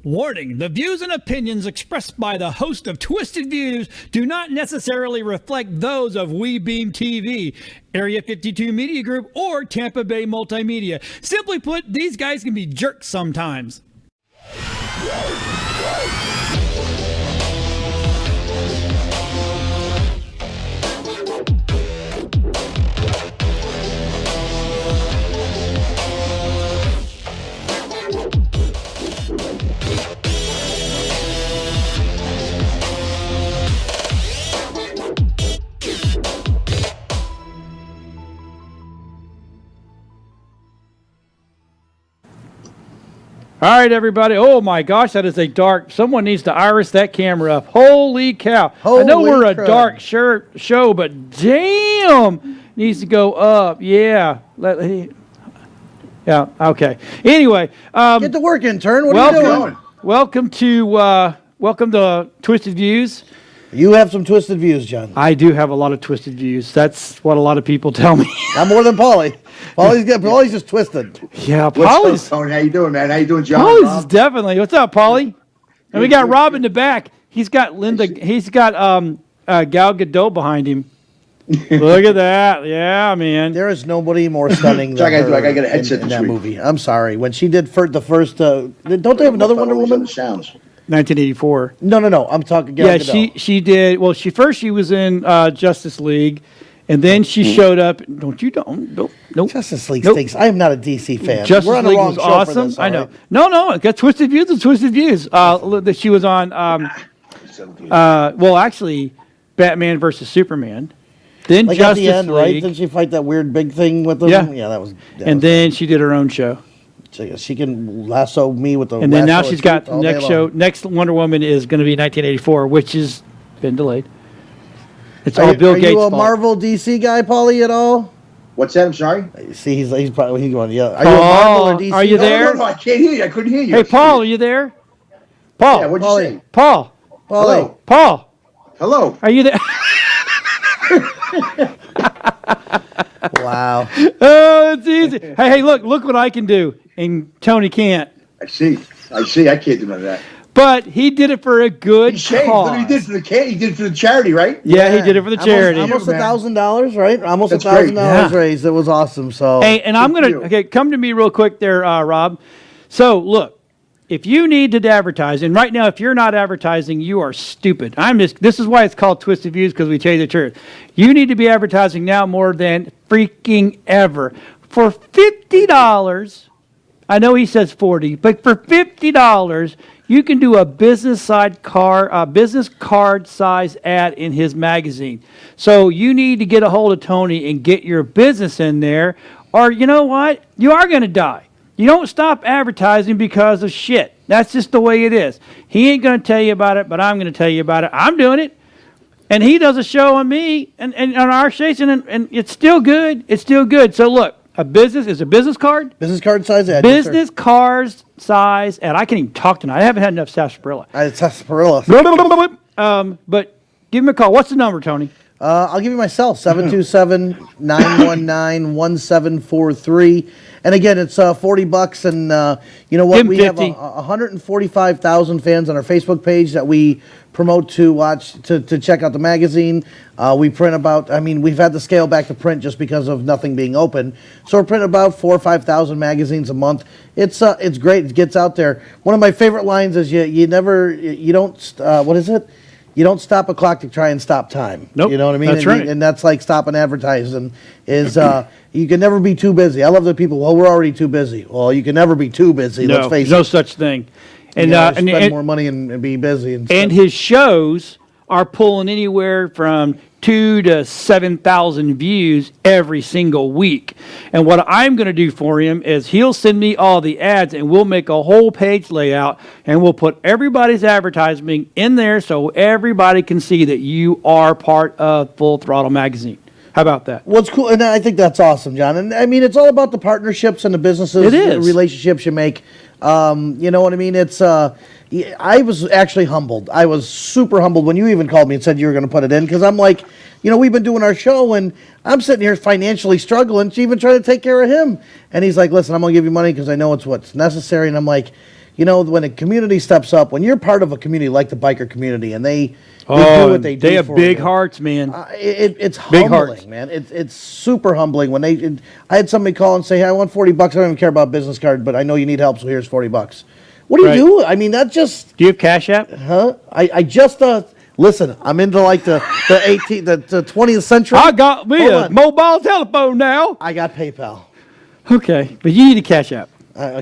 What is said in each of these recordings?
Warning, the views and opinions expressed by the host of Twisted Views do not necessarily reflect those of WeBeam TV, Area 52 Media Group, or Tampa Bay Multimedia. Simply put, these guys can be jerks sometimes. All right, everybody. Oh, my gosh, that is a dark. Someone needs to iris that camera up. Holy cow. I know we're a dark show, but damn, needs to go up. Yeah. Yeah, okay. Anyway. Get to work, intern. What are you doing? Welcome to Twisted Views. You have some twisted views, John. I do have a lot of twisted views. That's what a lot of people tell me. Not more than Paulie. Paulie's just twisted. Yeah, Paulie's. Tony, how you doing, man? How you doing, John? Paulie's is definitely. What's up, Paulie? And we got Rob in the back. He's got Linda. He's got Gal Gadot behind him. Look at that. Yeah, man. There is nobody more stunning than her I get a headset in that movie. I'm sorry. When she did the first, don't they have another Wonder Woman? Sounds. 1984. No. I'm talking Gal Gadot. She did. Well, she was in Justice League, and then she showed up. Nope. Justice League stinks. I am not a DC fan. Justice We're on League the wrong was show awesome. for this, I know. right? No. Got Twisted Views and Twisted Views. That she was on. Well, actually, Batman versus Superman. Then Like Justice at the end, League. right? Didn't she fight that weird big thing with them? Yeah. That was. And then she did her own show. She can lasso me with the. And then now lasso she's of got truth the all day next long. show. Next Wonder Woman is going to be 1984, which has been delayed. It's all Bill Gates' Are you a fault. Marvel DC guy, Paulie, at all? What's that? I'm sorry. See, he's probably going. Yeah. Are Paul, you a Marvel or DC? are you guy? there? No, I can't hear you. I couldn't hear you. Hey, Paul, are you there? Paul. Yeah, what'd you Paulie. say? Paul. Paulie. Paul. Hello. Are you there? Wow. Oh, it's easy. Hey, look what I can do, and Tony can't. I see. I can't do none of that. But he did it for a good He changed. cause. What he did for the he did it for the charity, right? Yeah, he did it for the charity. Almost man. $1,000, right? Almost That's $1,000 great. Yeah. raised. It was awesome. So. Hey, and I'm Good gonna deal. come to me real quick there, Rob. So look, if you need to advertise, and right now if you're not advertising, you are stupid. This is why it's called Twisted Views, because we tell you the truth. You need to be advertising now more than freaking ever. For $50, I know he says 40, but for $50, you can do a business card size ad in his magazine. So you need to get a hold of Tony and get your business in there, or you know what? You are going to die. You don't stop advertising because of shit. That's just the way it is. He ain't going to tell you about it, but I'm going to tell you about it. I'm doing it. And he does a show on me and on our station, and it's still good. It's still good. So look, a business card? Business card size ad. yes, sir. Business cards size, and I can't even talk tonight. I haven't had enough sarsaparilla. It's sarsaparilla. But give him a call. What's the number, Tony? I'll give you my cell, 727-919-1743. And again, it's $40, and you know what? Give him We have 50. 145,000 fans on our Facebook page that we promote to watch to check out the magazine. We print we've had to scale back the print just because of nothing being open. So we're printing about 4,000 or 5,000 magazines a month. It's great. It gets out there. One of my favorite lines is you don't what is it? You don't stop a clock to try and stop time. Nope, You know what I mean? that's right. And that's like stopping advertising. You can never be too busy. I love the people. Well, we're already too busy. Well, you can never be too busy. Let's face no it. such thing. You And gotta and, spend and, more money and be busy. And and stuff. his shows are pulling anywhere from 2,000 to 7,000 views every single week. And what I'm going to do for him is he'll send me all the ads, and we'll make a whole page layout, and we'll put everybody's advertising in there so everybody can see that you are part of Full Throttle Magazine. How about that? What's cool, and I think that's awesome, John. And I mean, it's all about the partnerships and the businesses, It is. the relationships you make. You know what I mean? I was actually humbled. I was super humbled when you even called me and said you were going to put it in, because I'm like, we've been doing our show, and I'm sitting here financially struggling to even try to take care of him. And he's like, listen, I'm going to give you money because I know it's what's necessary. And I'm like, You know, when a community steps up, when you're part of a community like the biker community, and they do what they do, They have for big you, hearts, man. It's Big humbling, hearts. man. It's super humbling when I had somebody call and say, "Hey, I want $40. I don't even care about business card, but I know you need help, so here's $40." What do you Right. do? I mean, that just, Do you have Cash App? huh? I just listen. I'm into like the 20th century. I got me Hold a on. mobile telephone now. I got PayPal. Okay, but you need a Cash App.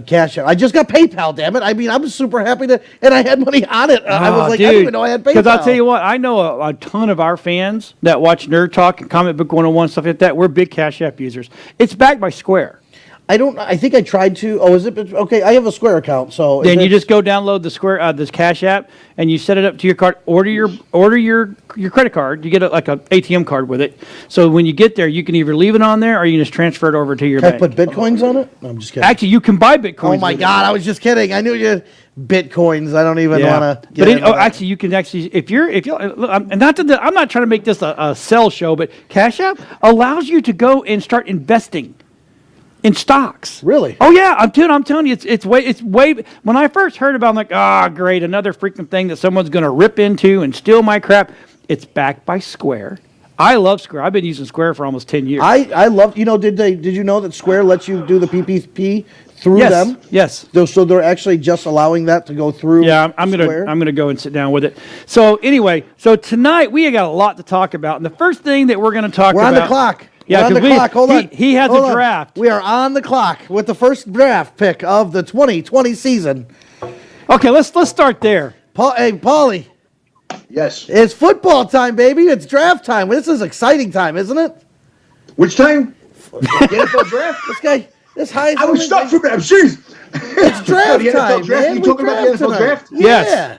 Cash App. I just got PayPal. Damn it! I mean, I was super happy and I had money on it. I was like, I didn't even know I had PayPal. Because I'll tell you what, I know a ton of our fans that watch Nerd Talk and Comic Book 101, stuff like that. We're big Cash App users. It's backed by Square. I think I tried to. Oh, is it okay? I have a Square account, so Then you just go download the Square, this Cash App, and you set it up to your card. Order your credit card. You get like an ATM card with it. So when you get there, you can either leave it on there or you can just transfer it over to your Can I bank. put bitcoins on it? No, I'm just kidding. Actually, you can buy Bitcoin. Oh my God! I was just kidding. I knew you bitcoins. I don't even want to. But actually, you can actually, if you, look, I'm not trying to make this a sell show, but Cash App allows you to go and start investing in stocks. Really? Oh yeah, I'm telling you, it's way. When I first heard about, it, I'm like, great, another freaking thing that someone's going to rip into and steal my crap. It's backed by Square. I love Square. I've been using Square for almost 10 years. I love. You know, did you know that Square lets you do the PPP through yes, them? yes. So they're actually just allowing that to go through. Yeah, I'm Square? gonna go and sit down with it. So anyway, tonight we got a lot to talk about, and the first thing that we're gonna talk We're about. on the clock. Yeah, We're on the 'cause clock. Hold on. He has Hold a on. draft. We are on the clock with the first draft pick of the 2020 season. Okay, let's start there. Hey, Paulie, Yes. it's football time, baby. It's draft time. This is exciting time, isn't it? Which time? The NFL draft? This high. I was stuck for a minute. I'm serious. It's draft The NFL time, draft? man. You We talking about the draft NFL tonight. draft? Yes. Yeah.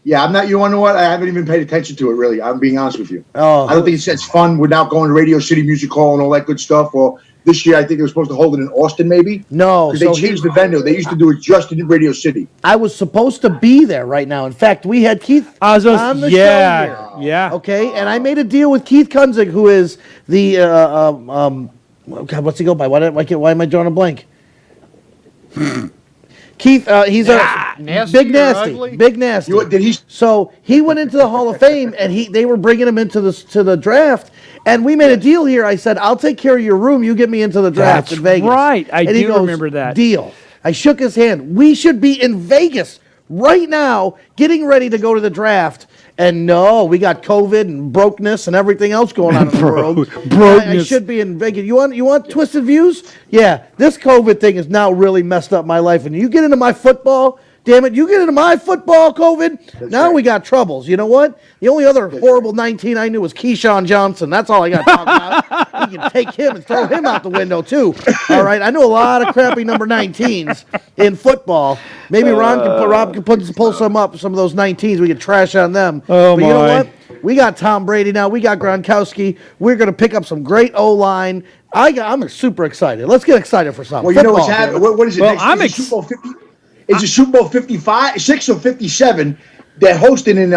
Yeah, I'm not. You want to know what? I haven't even paid attention to it really. I'm being honest with you. Oh. I don't think it's fun without going to Radio City Music Hall and all that good stuff. Or this year, I think they were supposed to hold it in Austin, maybe. No, because they so changed the venue. They used to do it just in Radio City. I was supposed to be there right now. In fact, we had Keith on the show here. Yeah. Okay, and I made a deal with Keith Kunzig, who is the God, what's he go by? Why am I drawing a blank? Keith, he's Nasty big or nasty, ugly? big nasty. Did he? So he went into the Hall of Fame, and they were bringing him into the draft, and we made a deal here. I said, "I'll take care of your room. You get me into the draft That's in Vegas." right. I And he do goes, remember that. deal. I shook his hand. We should be in Vegas right now, getting ready to go to the draft. And no, we got COVID and brokeness and everything else going on in the world. I Brokeness. should be in Vegas. You want twisted views? Yeah, this COVID thing has now really messed up my life. And you get into my football, damn it, you get into my football, COVID. Now we got troubles. You know what? The only other horrible 19 I knew was Keyshawn Johnson. That's all I got to talk about. We can take him and throw him out the window too. All right, I know a lot of crappy number 19s in football. Maybe Rob can pull some up, some of those 19s. We can trash on them. Oh, but you know my. what? We got Tom Brady now. We got Gronkowski. We're going to pick up some great O-line. I'm super excited. Let's get excited for something. Well, you know what's Football, happening. damn it. What is it? Well, next? I'm Is it Super Bowl 50? It's a Super Bowl 55, 6 or 57. They're hosting in.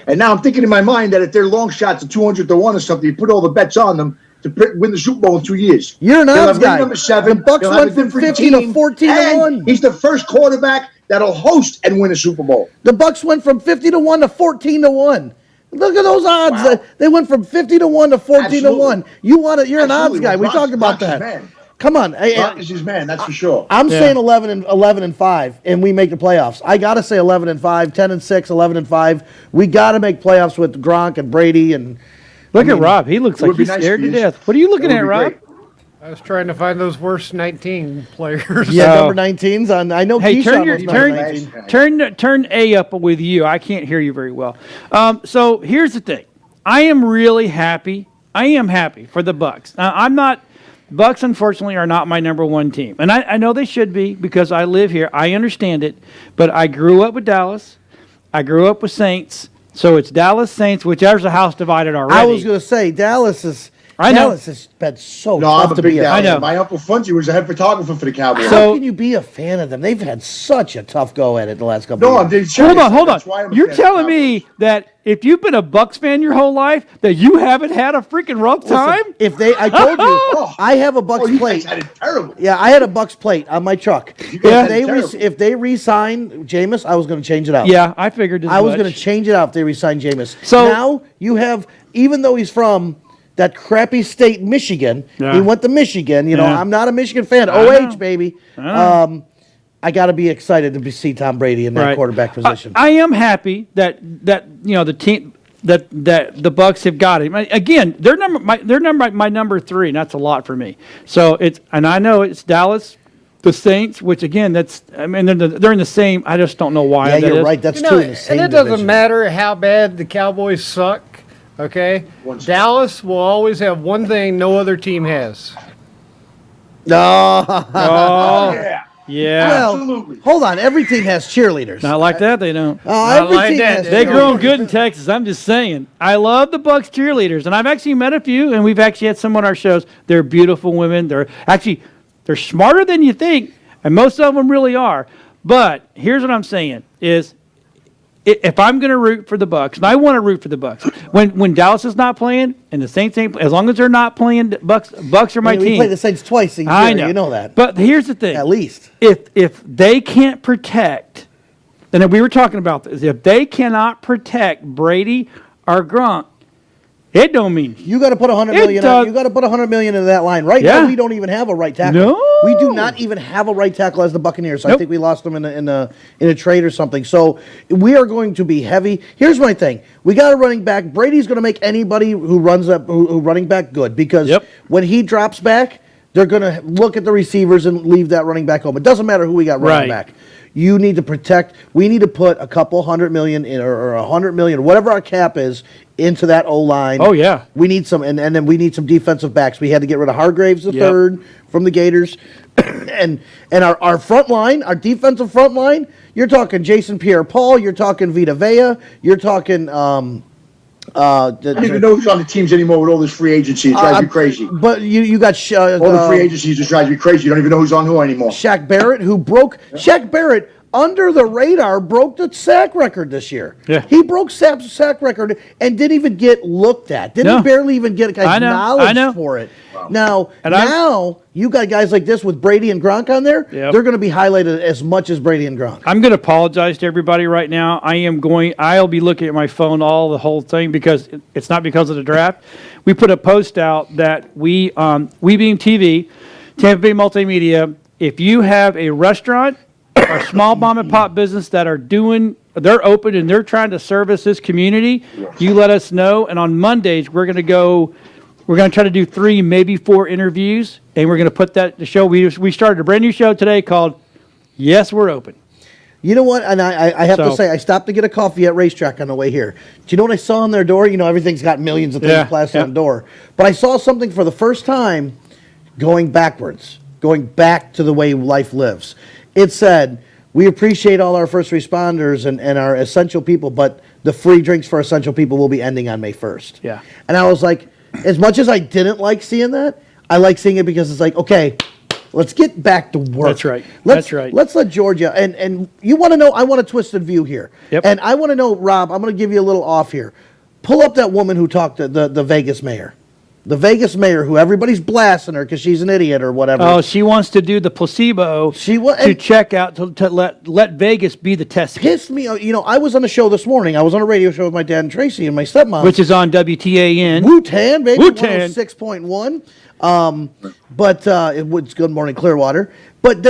And now I'm thinking in my mind that if they're long shots of 200 to 1 or something, you put all the bets on them to win the Super Bowl in 2 years. You're an They'll odds have ring guy. number 7. The Bucks They'll have went a from different 50 to team, 14 to and 1. He's the first quarterback that'll host and win a Super Bowl. The Bucks went from 50 to 1 to 14 to 1. Look at those odds. Wow. They went from 50 to 1 to 14 Absolutely. to 1. You're an odds Absolutely. guy. We Well, talked about Brock's his that. man. Come on. Brock is his man, that's for sure. I'm Yeah. saying 11 and 5, and we make the playoffs. I got to say 11 and 5, 10 and 6, 11 and 5. We got to make playoffs with Gronk and Brady and Look at Rob. He looks it like would be he's nice scared if to he is. death. What are you looking That at, would be Rob? great. I was trying to find those worst 19 players. yeah, So- number 19s on. I know Hey, Keyshawn turn your was number 19. turn A up with you. I can't hear you very well. So here's the thing. I am really happy. I am happy for the Bucks. I'm not. Bucks, unfortunately, are not my number one team, and I know they should be because I live here. I understand it, but I grew up with Dallas. I grew up with Saints, so it's Dallas Saints. Whichever's the house divided already. I was going to say Dallas is I know. Dallas has been so No, tough I'm a to big be a Dallas. I know. My Uncle Funzy was a head photographer for the Cowboys. So- How can you be a fan of them? They've had such a tough go at it the last couple no, I'm of years. being serious. Hold That's why on. I'm a You're fan of the telling me Cowboys. that if you've been a Bucks fan your whole life, that you haven't had a freaking rough time? I told you, Oh. I have a Bucks Oh, you plate. guys had it terrible. Yeah, I had a Bucks plate on my truck. guys Yeah. had it terrible. If they re-sign Jameis, I was going to change it out. Yeah, I figured as I was much. going to change it out if they re-sign Jameis. So- now you have, even though he's from that crappy state, Michigan, Yeah. he went to Michigan. You know, Yeah. I'm not a Michigan fan. know. OH, baby. I got to be excited to see Tom Brady in that Right. quarterback position. I am happy that the team that the Bucks have got him. Again, they're my number 3, and that's a lot for me. So I know it's Dallas, the Saints, which again they're in the same. I just don't know why. yeah, that you're is. right. That's You two know, in the same and it doesn't division. matter how bad the Cowboys suck. Okay, Dallas will always have one thing no other team has. No. Oh, Yeah, yeah. Well, absolutely. hold on. Every team has cheerleaders. Not like that, they don't. Every like team that. has They cheerleaders. grown good in Texas. I'm just saying. I love the Bucks cheerleaders, and I've actually met a few, and we've actually had some on our shows. They're beautiful women. They're smarter than you think, and most of them really are. But here's what I'm saying: is if I'm going to root for the Bucks, and I want to root for the Bucks, when Dallas is not playing and the Saints ain't, as long as they're not playing, Bucks are my I mean, we team. play the Saints twice a year. I know. You know that. But here's the thing: At least. if they can't protect, and we were talking about this, if they cannot protect Brady or Gronk, it don't mean You got to put 100 It million. does- You got to put 100 million into that line right Yeah. now. We don't even have a right tackle. No. We do not even have a right tackle as the Buccaneers. I Nope. think we lost them in a trade or something. So we are going to be heavy. Here's my thing: we got a running back. Brady's going to make anybody who runs up who running back good because Yep. when he drops back, they're going to look at the receivers and leave that running back home. It doesn't matter who we got running Right. back. You need to protect. We need to put a couple $100 million in, or $100 million, whatever our cap is, into that O line. Oh, yeah. We need some, and then we need some defensive backs. We had to get rid of Hargraves the Yep. third from the Gators, and our front line, our defensive front line. You're talking Jason Pierre-Paul. You're talking Vita Vea. You're talking. I don't even know who's on the teams anymore with all this free agency. It drives me crazy. But you got All the free agencies just drives me crazy. You don't even know who's on who anymore. Shaq Barrett, who broke Shaq Barrett under the radar, broke the sack record this year. Yeah. He broke sack record and didn't even get looked at. Didn't No. barely even get I know, acknowledged I know. for it. Now, And I'm- now you got guys like this with Brady and Gronk on there. Yep. They're going to be highlighted as much as Brady and Gronk. I'm going to apologize to everybody right now. I'll be looking at my phone the whole thing because it's not because of the draft. We put a post out that We Beam TV, Tampa Bay Multimedia, if you have a restaurant or a small mom and pop business that they're open and they're trying to service this community, you let us know. And on Mondays, we're going to try to do 3, maybe 4 interviews, and we're going to put that the show. We started a brand new show today called Yes, We're Open. You know what? And I have to So- say, I stopped to get a coffee at Racetrack on the way here. Do you know what I saw on their door? You know, everything's got millions of things Yeah, plastered yeah. on the door. But I saw something for the first time going backwards, going back to the way life lives. It said, we appreciate all our first responders and our essential people, but the free drinks for essential people will be ending on May 1st. Yeah. And I was like, as much as I didn't like seeing that, I like seeing it because it's like, okay, let's get back to work. That's right. Let's, That's right. Let's let Georgia, and you want to know, I want a twisted view here. Yep. And I want to know, Rob, I'm going to give you a little off here. Pull up that woman who talked to the Vegas mayor. The Vegas mayor, who everybody's blasting her because she's an idiot or whatever. Oh, she wants to do the placebo to and- check out, to let Vegas be the test kit, Pissed me. You know, I was on a show this morning. I was on a radio show with my dad and Tracy and my stepmom. which is on WTAN. Wu-Tan, baby. Wu-Tan. 106.1. But it was Good Morning Clearwater. But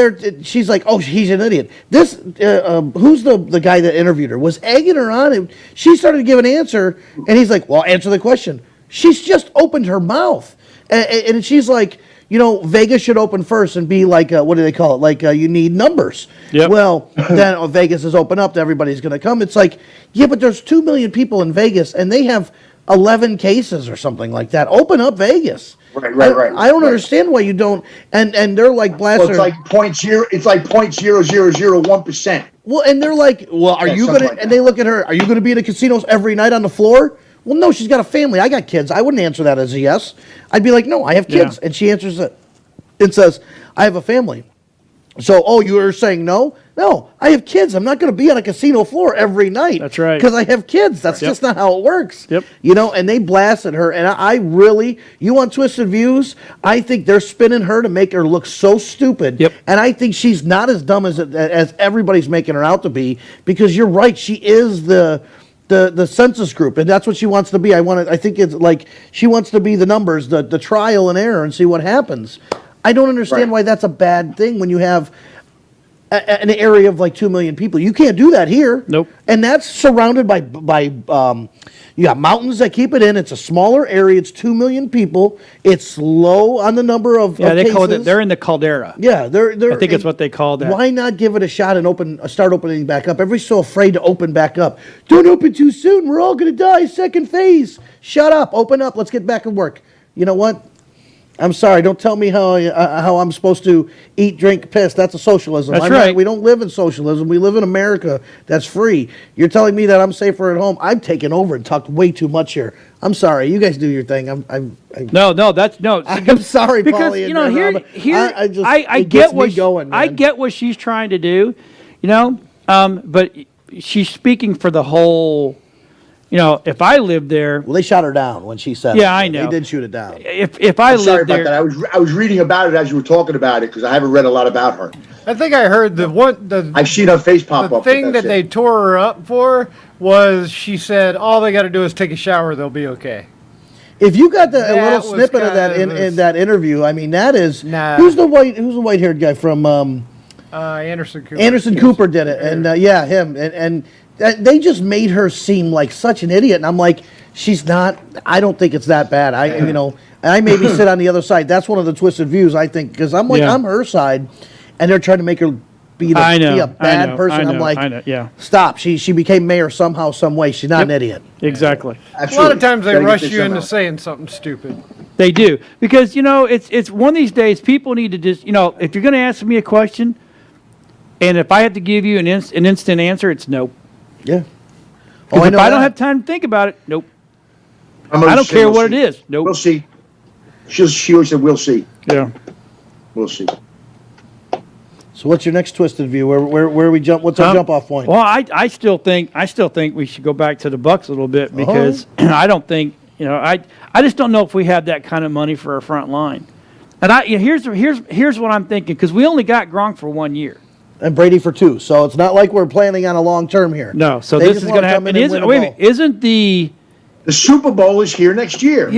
she's like, oh, he's an idiot. This, who's the guy that interviewed her, was egging her on. And she started to give an answer, and he's like, well, answer the question. She's just opened her mouth. And she's like, you know, Vegas should open first and be like, what do they call it? Like, you need numbers. Yep. Well, then Vegas is open up to everybody's going to come. It's like, yeah, but there's 2 million people in Vegas, and they have 11 cases or something like that. Open up Vegas. Right. I don't understand why you don't. And they're like Well, blasting. it's like 0.0001%. Well, and they're like, well, are Yeah, you something gonna? like and that. they look at her. Are you gonna be in the casinos every night on the floor? Well, no, she's got a family. I got kids. I wouldn't answer that as a yes. I'd be like, no, I have kids. Yeah. And she answers it and says, I have a family. So, oh, you are saying no? No, I have kids. I'm not going to be on a casino floor every night. That's right. Because I have kids. That's just not how it works. Yep. You know, and they blasted her. And I really, you want Twisted Views? I think they're spinning her to make her look so stupid. Yep. And I think she's not as dumb as everybody's making her out to be. Because you're right, she is the census group, and that's what she wants to be. I think it's like she wants to be the numbers, the trial and error, and see what happens. I don't understand why that's a bad thing when you have an area of like 2 million people. You can't do that here. Nope. And that's surrounded by you got mountains that keep it in. It's a smaller area. It's 2 million people. It's low on the number of they cases. call it. They're in the caldera. Yeah, they're. I think it's what they call that. Why not give it a shot and start opening back up? Everybody's so afraid to open back up. Don't open too soon. We're all gonna die. Second phase. Shut up. Open up. Let's get back and work. You know what? I'm sorry. Don't tell me how I'm supposed to eat, drink, piss. That's a socialism. That's right. We don't live in socialism. We live in America that's free. You're telling me that I'm safer at home. I'm taking over and talked way too much here. I'm sorry. You guys do your thing. No, that's no. I'm sorry, because Paulie you know and here Rob. I it get gets what me going, man. I get what she's trying to do, you know, but she's speaking for the whole. You know, if I lived there, Well, they shot her down when she said Yeah, it. I know. They did shoot it down. if I I'm sorry lived about there, that. I was reading about it as you were talking about it because I haven't read a lot about her. I think I heard the I've seen her face pop the up. thing but that that's they it. tore her up for was she said all they got to do is take a shower, they'll be okay. If you got a That little was snippet of that kind of in that interview, I mean, that is Nah. who's the white haired guy from Anderson Cooper. Anderson Cooper did it, and yeah, him, and they just made her seem like such an idiot, and I'm like, she's not. I don't think it's that bad. You know, I maybe sit on the other side. That's one of the twisted views I think, because I'm like Yeah. I'm her side, and they're trying to make her be I know, a bad person. I'm like, I know, yeah. stop. She became mayor somehow, some way. She's not an idiot. exactly. A lot Absolutely. of times they Gotta get rush this you into somehow. saying something stupid. They do because you know it's one of these days. People need to just if you're going to ask me a question, and if I have to give you an instant answer, it's no. Yeah. Because if know I don't that. have time to think about it, nope. I'm gonna I don't say care we'll what see. it is. Nope. We'll see. She always said, "We'll see. Yeah. We'll see." So what's your next twisted view? Where we jump? What's our jump off point? Well, I still think we should go back to the Bucks a little bit because I don't think I just don't know if we have that kind of money for our front line. And here's what I'm thinking because we only got Gronk for 1 year. And Brady for 2. So it's not like we're planning on a long term here. No, so They this just is wanna going to come in happen. and win a Wait a ball. minute, isn't the The Super Bowl is here next year.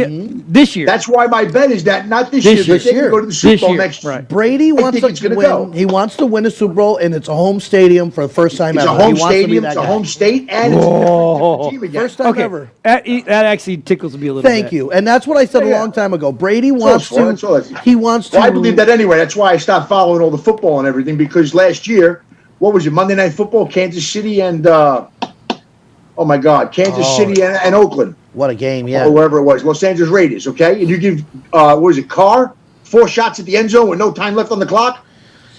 this year? That's why my bet is that not this, This year, year. but they're going to go to the Super This Bowl year, next right. Brady I wants think to it's gonna win. go. He wants to win a Super Bowl, and it's a home stadium for the first time It's ever. a home He wants to be stadium, that it's a guy. home state, and it's a different team again. First time okay, ever. that actually tickles me a little bit. Thank you. And that's what I said a Yeah. long time ago. Brady all wants it's for, that's all to. it's- He wants to. Well, I believe that anyway. That's why I stopped following all the football and everything because last year, what was it? Monday Night Football, Kansas City and oh my God, Kansas City and Oakland. What a game! Or Yeah. wherever it was, Los Angeles Raiders. Okay, and you give what was it, Carr 4 shots at the end zone with no time left on the clock.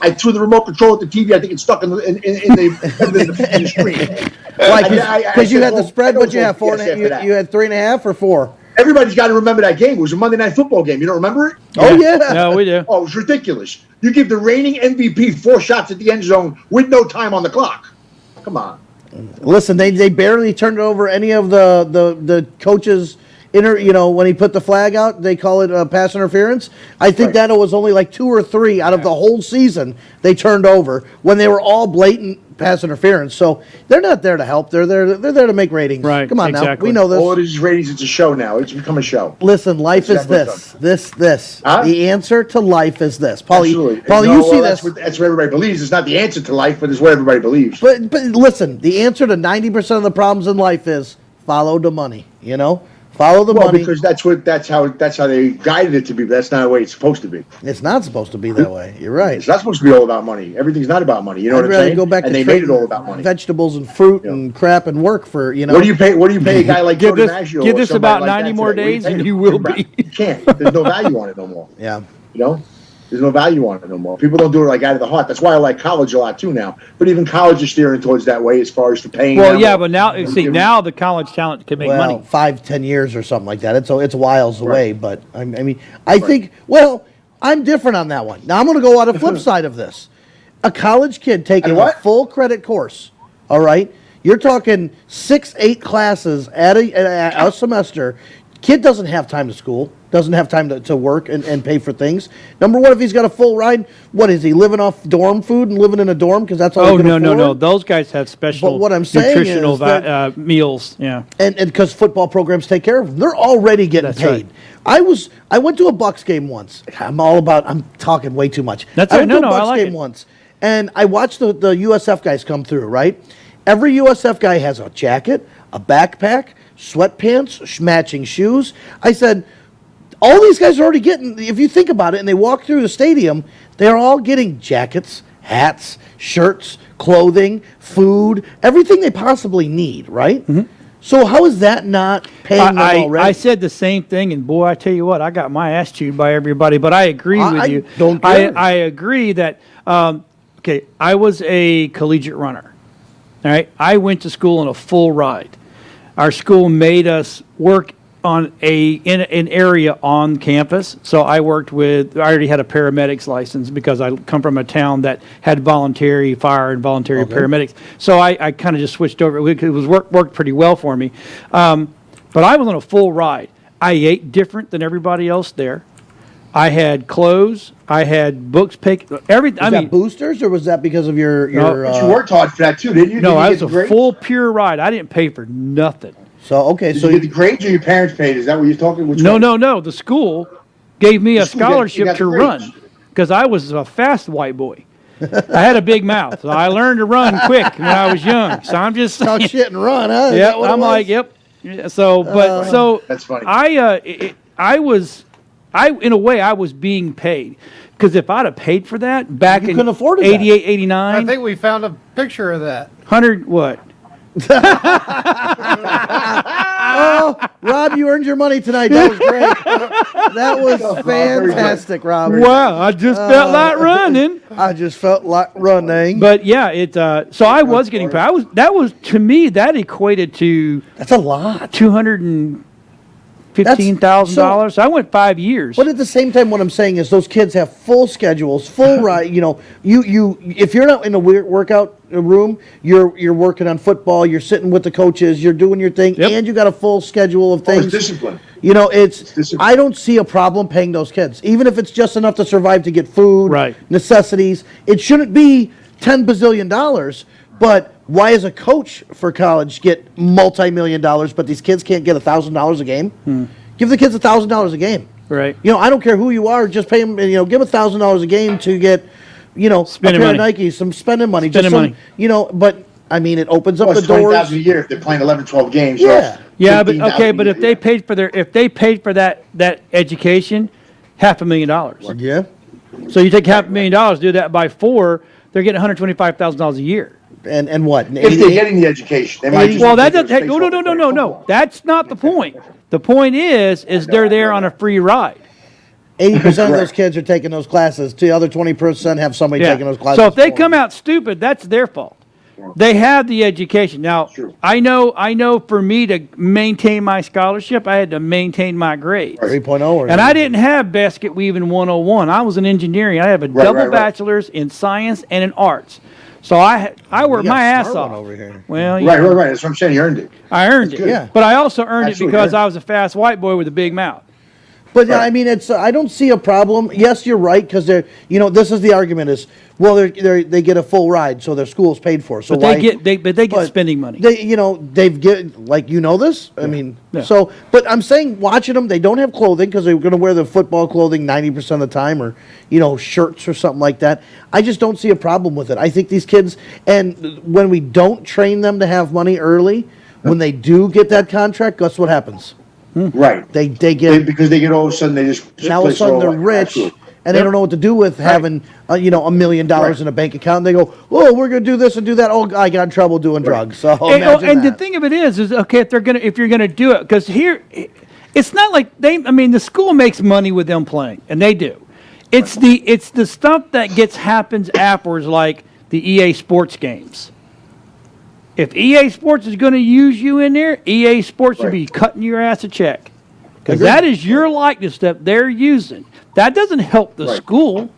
I threw the remote control at the TV. I think it's stuck in the screen. Why? I Because you said, had the well, spread, I but you know have four. yes after that. You had 3.5 or 4. Everybody's got to remember that game. It was a Monday Night Football game. You don't remember it? Oh yeah. No, we do. Oh, it was ridiculous. You give the reigning MVP 4 shots at the end zone with no time on the clock. Come on. Listen, they barely turned over any of the coaches. When he put the flag out, they call it pass interference. I think Right. that it was only like 2 or 3 out of the whole season they turned over when they were all blatant pass interference. So they're not there to help. They're there to make ratings. Right, Come on now. exactly. We know this. All it is ratings. It's a show now. It's become a show. Listen, life is Exactly. this. Huh? The answer to life is this. Paulie, Absolutely. Paulie, No, you well, see that's this. that's what everybody believes. It's not the answer to life, but it's what everybody believes. But listen, the answer to 90% of the problems in life is follow the money. Follow the Well, money. because that's how they guided it to be. But that's not the way it's supposed to be. It's not supposed to be that way. You're right. It's not supposed to be all about money. Everything's not about money. You know I'd what I'm rather saying? go back and to they made it trading all about money. vegetables and fruit Yeah. and crap and work for. What do you pay? What do you pay a guy like Give Joe this- DiMaggio? give or this somebody about like 90 that more today? What do days pay and him? you will be. You can't. There's no value on it no more. Yeah. You know. There's no value on it no more. People don't do it like out of the heart. That's why I like college a lot too now. But even college is steering towards that way as far as for paying. Well, them yeah, or- but now or see giving- now the college talent can make Well, money. 5-10 years or something like that. It's whiles away, Right. but I mean, I think, well, I'm different on that one. Now I'm going to go on the flip side of this. A college kid taking And a what? full credit course, all right? You're talking 6-8 classes at a semester. Kid doesn't have time to school, doesn't have time to work and pay for things. Number one, if he's got a full ride, what is he living off dorm food and living in a dorm because that's all Oh he can no, no, afford? no! Those guys have special But what I'm saying nutritional is that- meals. Yeah. and because football programs take care of them, they're already getting That's paid. right. I went to a Bucks game once. I'm talking way too much. That's I right. went No, to a no, I Bucks like game it. once, and I watched the USF guys come through. Right, every USF guy has a jacket, a backpack, sweatpants, matching shoes. I said, all these guys are already getting. If you think about it, and they walk through the stadium, they're all getting jackets, hats, shirts, clothing, food, everything they possibly need. Right. So how is that not paying them I already? said the same thing, and boy, I tell you what, I got my ass chewed by everybody. But I agree with I you. don't care. I agree that. Okay, I was a collegiate runner. All right, I went to school on a full ride. Our school made us work on in an area on campus. So I worked with. I already had a paramedics license because I come from a town that had voluntary fire and voluntary paramedics. So I kind of just switched over. It was worked pretty well for me. But I was on a full ride. I ate different than everybody else there. I had clothes. I had books picked. Everything. Was that boosters, or was that because of your? But you worked hard for that too, didn't you? No, Did you I get was the a grades? full pure ride. I didn't pay for nothing. So okay, Did so you get the grades or your parents paid? Is that what you're talking? Which No, one? no. The school gave me a school got- you scholarship got to the run grades. because I was a fast white boy. I had a big mouth, so I learned to run quick when I was young. So I'm just talk saying. shit and run, huh? Is Yep, that what it I'm was? like, yep. Yeah, so, but so That's funny. I in a way I was being paid because if I'd have paid for that back You in couldn't afford that. 88, I 89, think we found a picture of that. 100 what? Oh, Rob, you earned your money tonight. That was great. That was very good. fantastic, Rob. Wow, I just felt like running. I just felt like running. But yeah, so I was getting paid. That was to me that equated to That's a lot. $215,000. So I went 5 years. But at the same time, what I'm saying is those kids have full schedules, full ride. You know, you if you're not in a workout room, you're working on football. You're sitting with the coaches. You're doing your thing, Yep. and you got a full schedule of Oh, things. it's discipline. You know, it's discipline. I don't see a problem paying those kids, even if it's just enough to survive to get food, Right. necessities. It shouldn't be $10 bazillion. But why does a coach for college get multi-million dollars, but these kids can't get $1,000 a game? Give the kids $1,000 a game. Right. You know, I don't care who you are, just pay them. You know, give $1,000 a game to get, you know, Spending a pair money. of Nikes, some spending money, Spending just some, money. you know. But I mean, it opens up Well, the it's doors. 20,000 a year if they're playing 11, 12 games. Yeah. So that's Yeah, but 15,000 okay, a but year, if they paid for that education, $500,000. Yeah. So you take $500,000, do that by 4, they're getting $125,000 a year. And what? If they're getting the education, they might just Well, that take doesn't. their Hey, space no, off no, and no, play no, no. football. That's not the point. The point is they're there on a free ride. 80% of those kids are taking those classes. The other 20% have somebody Yeah. taking those classes. So if they for come them. out stupid, that's their fault. They have the education. Now, True. I know for me to maintain my scholarship, I had to maintain my grades. 3.0 or And I didn't have basket weaving 101. I was in engineering. I have a double right. bachelor's in science and in arts. So I worked You got my a ass smart off. one over here. Well, Right. That's what I'm saying. You earned it. I earned it. good. Yeah. But I also earned Absolutely it because earned it. I was a fast white boy with a big mouth. But Right. I mean, it's I don't see a problem. Yes, you're right because they're this is the argument is well they get a full ride so their school's paid for. So But why, they get but spending money. They they've get like this. I mean, Yeah. so but I'm saying watching them, they don't have clothing because they're going to wear the football clothing 90% of the time or shirts or something like that. I just don't see a problem with it. I think these kids, and when we don't train them to have money early, when they do get that contract, guess what happens? Right. They get Because they get all of a sudden they just now all of a sudden they're rich. Absolutely. And they don't know what to do with having, $1 million Right. in a bank account. And they go, "Oh, we're going to do this and do that." Oh, I got in trouble doing drugs. So imagine And the that. thing of it is okay if you're gonna do it because here, it's not like the school makes money with them playing, and they do. It's the stuff that happens afterwards, like the EA Sports games. If EA Sports is going to use you in there, EA Sports should be cutting your ass a check, because that is your likeness that they're using. That doesn't help the school.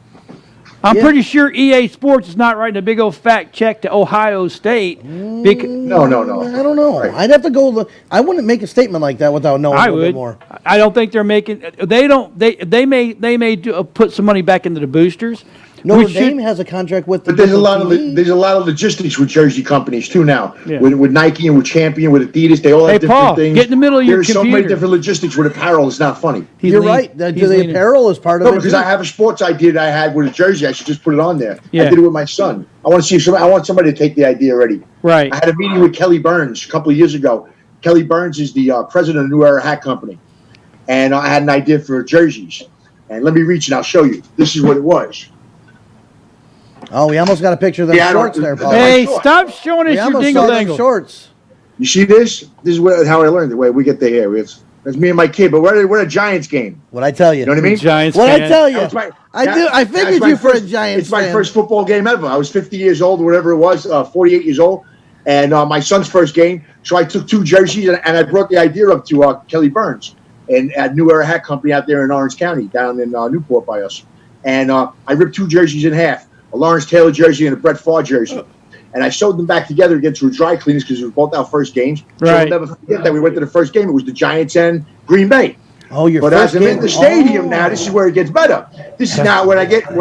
I'm pretty sure EA Sports is not writing a big old fat check to Ohio State. No. I don't know. Right. I'd have to go look. I wouldn't make a statement like that without knowing I a little would. bit more. I don't think they're making. They may put some money back into the boosters. Notre We should- Dame has a contract with the But there's a lot TV. of there's a lot of logistics with jersey companies too now. Yeah. With Nike and with Champion, with Adidas, they all have Hey, different Paul, things. get in the middle of your There's so many computer. different logistics with apparel. It's not funny. He's You're lean- right. The he's leaning. apparel is part of No, it. because too. I have a sports idea that I had with a jersey. I should just put it on there. Yeah. I did it with my son. I want to see if somebody, I want somebody to take the idea already. Right. I had a meeting with Kelly Burns a couple of years ago. Kelly Burns is the president of New Era Hat Company, and I had an idea for jerseys. And let me reach and I'll show you. This is what it was. Oh, we almost got a picture of them Yeah, I don't- shorts there, Paul. Hey, short. stop showing we us your almost dingle saw them dangle. shorts. You see this? This is how I learned it. Wait, we get the hair. That's me and my kid. But we're at a Giants game. What I tell you? You know what I mean? Giants What I fan. tell you? That was my- I that- do. I that was figured my you for a first- Giants It's my fan. first football game ever. I was 50 years old, or whatever it was, 48 years old, and my son's first game. So I took 2 jerseys and I brought the idea up to Kelly Burns and at New Era Hat Company out there in Orange County, down in Newport by us. And I ripped 2 jerseys in half: a Lawrence Taylor jersey and a Brett Favre jersey. And I sewed them back together again through dry cleaners because it was both our first games. So Right. we'll never forget that we went to the first game. It was the Giants and Green Bay. Oh, your But first as I'm game? in the stadium Oh. now, this is where it gets better. This is now when I get out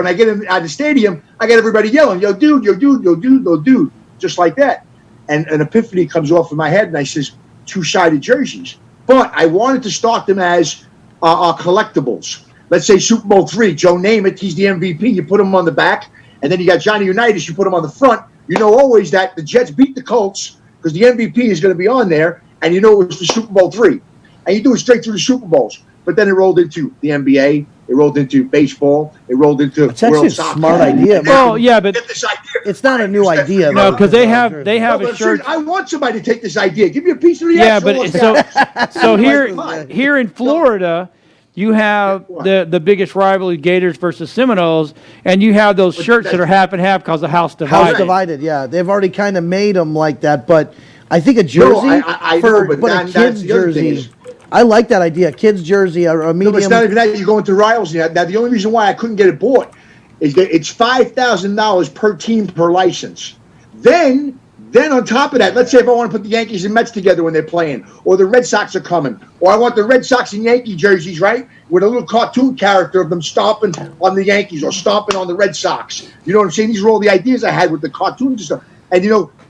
of the stadium, I get everybody yelling, "Yo, dude! Yo, dude! Yo, dude! Yo, dude!" Just like that. And an epiphany comes off in my head, and I says, 2-sided jerseys. But I wanted to start them as collectibles. Let's say Super Bowl III, Joe Namath, he's the MVP. You put him on the back, and then you got Johnny Unitas, you put him on the front. You know always that the Jets beat the Colts because the MVP is going to be on there, and you know it was for Super Bowl III. And you do it straight through the Super Bowls. But then it rolled into the NBA, it rolled into baseball, it rolled into It's actually World a Soccer. smart idea. And Well, then yeah, but get this idea. It's not a new idea. no, though. because they have No, a but shirt. I want somebody to take this idea. Give me a piece of the Yeah, action. but Let's so go. so Like, here in Florida, you have the biggest rivalry, Gators versus Seminoles, and you have those shirts that are half and half because the house divided. House divided. Yeah, they've already kind of made them like that. But I think a jersey I for know, but a that's kid's the other thing jersey. is- I like that idea. Kid's jersey, a No, but medium. it's not even that. You go into rivals now. Now, the only reason why I couldn't get it bought is that it's $5,000 per team per license. Then on top of that, let's say if I want to put the Yankees and Mets together when they're playing, or the Red Sox are coming, or I want the Red Sox and Yankee jerseys, right, with a little cartoon character of them stomping on the Yankees or stomping on the Red Sox. You know what I'm saying? These are all the ideas I had with the cartoons and stuff. And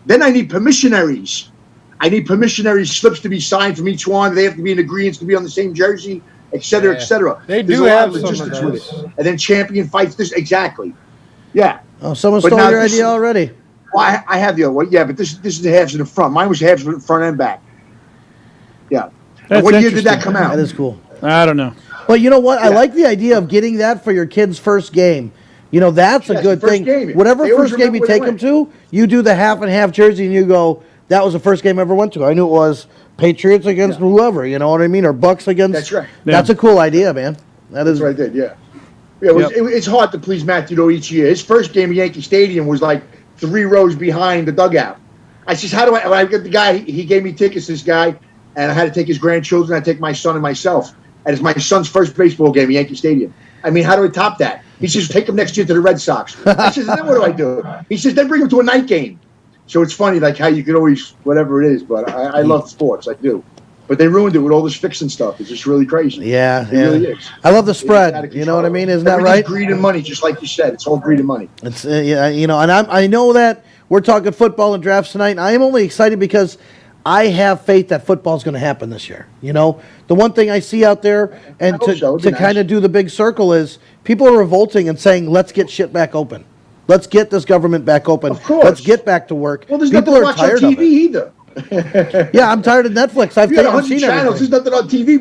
then I need permissionaries. I need permissionary slips to be signed from each one. They have to be in agreement to be on the same jersey, et cetera, et Yeah. cetera. They There's do a lot have some of logistics with those. it. And then Champion fights this exactly. Yeah. Oh, someone But stole now your this- idea already. Well, I have the other one. Yeah, but this is the halves in the front. Mine was halves in the front and back. Yeah. That's And what year did that interesting. come out? That is cool. I don't know. But you know what? I Yeah. like the idea of getting that for your kid's first game. You know, that's a Yes, good the first thing. game. Whatever They always first game you remember take where them they to, you do the half and half jersey and you go, that was the first game I ever went to. I knew it was Patriots against whoever, you know what I mean? Or Bucks against. That's right. That's a cool idea, man. That is. That's what I did, yeah. Yeah, it's hard to please Matthew, though, each year. His first game at Yankee Stadium was like 3 rows behind the dugout. I says, how do when I get the guy, he gave me tickets, this guy, and I had to take his grandchildren, I take my son and myself. And it's my son's first baseball game at Yankee Stadium. I mean, how do I top that? He says, take him next year to the Red Sox. I says, then what do I do? He says, then bring him to a night game. So it's funny, like how you can always, whatever it is, but I love sports, I do. But they ruined it with all this fixing stuff. It's just really crazy. Yeah, It yeah. really is. I love the It's out spread. of You know what I control. mean? Isn't that Everything's right? greed and money, just like you said. It's all greed and money. It's yeah, you know, and I know that we're talking football and drafts tonight. And I am only excited because I have faith that football is going to happen this year. You know, the one thing I see out there, and I hope so. It'd to be kind of nice. do the big circle is people are revolting and saying, "Let's get shit back open. Let's get this government back open. Of course. Let's get back to work." Well, there's people nothing to are watch on tired TV of it. either. Yeah, I'm tired of Netflix. I've You got I've 100 seen channels. everything. There's nothing on TV,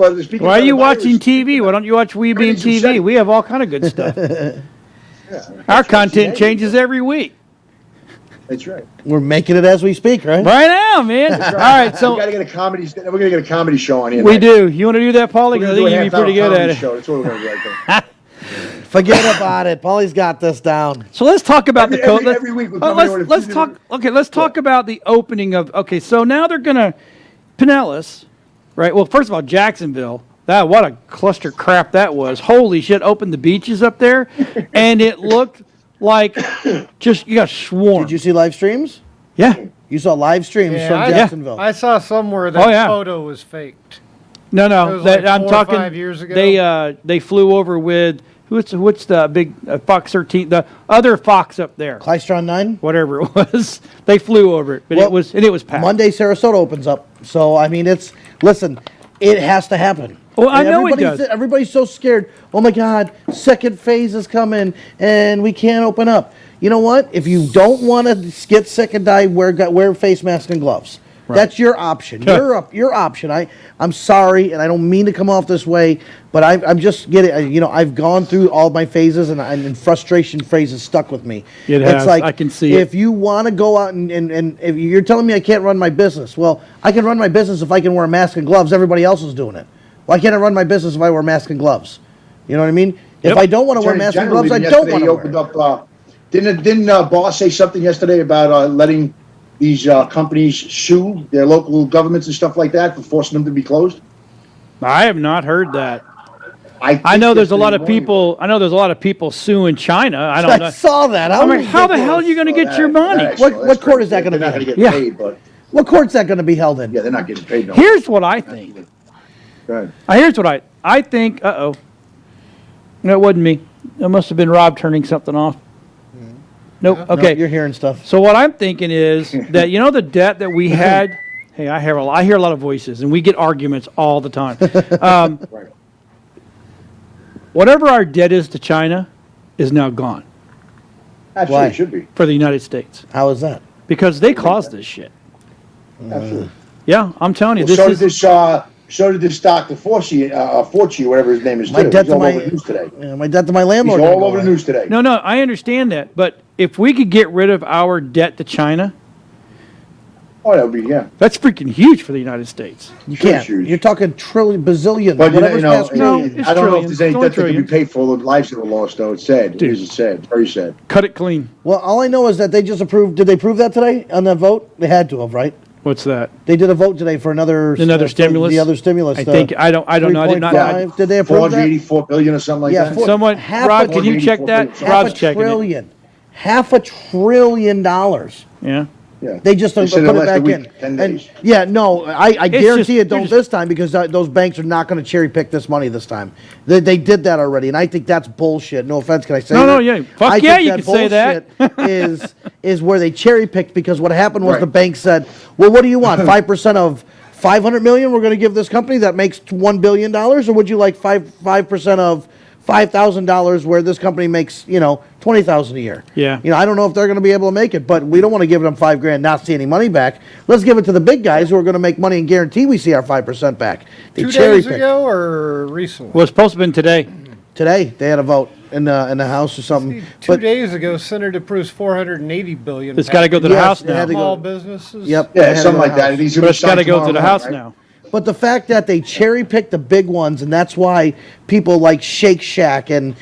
but speaking Why are of you the virus- watching TV? Why don't you watch We Bean Everything's TV? upsetting. We have all kind of good stuff. Yeah, Our content changes every week. That's right. We're making it as we speak, right? Right now, man. All right, we so got to get a comedy. We're gonna get a comedy show on here. we next. do. You want to do that, Paulie? We're Because gonna I do a think you'd be pretty half-hour good at comedy it. show. That's what we're gonna do. I think. Forget about it. Paulie's got this down. So let's talk about the code. Every week we come here with a let's few talk. different- Okay, let's talk about the opening of. Okay, so now they're gonna Pinellas, right? Well, first of all, Jacksonville. That what a cluster crap that was. Holy shit! Opened the beaches up there, and it looked like just you got swarmed. Did you see live streams? Yeah. You saw live streams Yeah, from I- Jacksonville. I saw somewhere that Oh, yeah. photo was faked. No, It no. was like I'm 4 or talking. 5 years ago? They flew over with what's the big Fox 13? The other Fox up there. Klystron 9? Whatever it was, they flew over it, but Well, it was packed. Monday, Sarasota opens up. So, I mean, listen, it has to happen. Well, I know it Everybody's- does. Everybody's so scared. Oh my God, second phase is coming and we can't open up. You know what? If you don't want to get sick and die, wear face mask and gloves. That's your option. Your option. I'm sorry, and I don't mean to come off this way, but I'm just getting. You know, I've gone through all my phases, and frustration phrases stuck with me. It It's has. like, I can see it. if you want to go out and if you're telling me I can't run my business, well, I can run my business if I can wear a mask and gloves. Everybody else is doing it. Why can't I run my business if I wear a mask and gloves? You know what I mean? Yep. If I don't want to wear Attorney mask and General gloves, I even don't yesterday want to wear opened it. up. Didn't Boss say something yesterday about letting these companies sue their local governments and stuff like that for forcing them to be closed? I have not heard that. I think know there's a lot yesterday of morning- people. I know there's a lot of people suing China. I don't know. I saw that. I mean, how the hell are you going to get your money? What court is that gonna They're not be? going to get Yeah. paid, but What court's that going to be held in? yeah, they're not getting paid. No. Here's what I think. Go ahead. Here's what I think. No, it wasn't me. It must have been Rob turning something off. Nope. No, Okay. you're hearing stuff. So what I'm thinking is that the debt that we had. Hey, I hear a lot of voices, and we get arguments all the time. Right. Whatever our debt is to China is now gone Absolutely, Why? it should be. for the United States How is that? because they caused this shit. Absolutely. Yeah, I'm telling you, Well, this so did this Dr. Fauci, whatever his name is. My too. debt He's to all my over the news today. my debt to my He's landlord. all didn't go over the away. news today. No, I understand that, but if we could get rid of our debt to China, Oh, that would be, yeah. that's freaking huge for the United States. You Sure, can't. sure. You're talking trillion, bazillion, But whatever's you know, past No, trillion. it's I don't know if trillions. there's any It's only debt that can be trillions. paid for the lives that were lost, though. It's sad. Dude. It is sad. Very sad. Cut it clean. Well, all I know is that they just approved. Did they prove that today on that vote? They had to have, right? What's that? They did a vote today for another Stimulus? The other stimulus. I think I don't know. I did not. 3.5. Did they approve that? 484 billion or something like Yeah, that. four- Someone, half Rob, a can you check that? trillion. Rob's $500 checking it. billion. $500 billion. Yeah. Yeah. They just They put said it less back than a in. week, 10 And, days. yeah, no, I guarantee just- it don't you're just- this time because those banks are not going to cherry pick this money this time. They did that already, and I think that's bullshit. No offense, can I say No, that? no, yeah. Fuck I yeah, think you can say that. bullshit is where they cherry picked because what happened was Right. the bank said, well, what do you want? 5% of 500 million we're going to give this company that makes $1 billion, or would you like 5% of $5,000 where this company makes, $20,000 a year? Yeah. I don't know if they're going to be able to make it, but we don't want to give them $5,000, not see any money back. Let's give it to the big guys who are going to make money and guarantee we see our 5% back. They 2 cherry days picked. ago or recently? Well, it's supposed to have been today. Today they had a vote in the House or something. 2 days ago, Senate approves $480 billion. It's got to go to the Yes, House it now. had to go- Small businesses. Yep. they Yeah, had to something go to like the that. House. These But it's got to go to the House right? now. But the fact that they cherry picked the big ones, and that's why people like Shake Shack and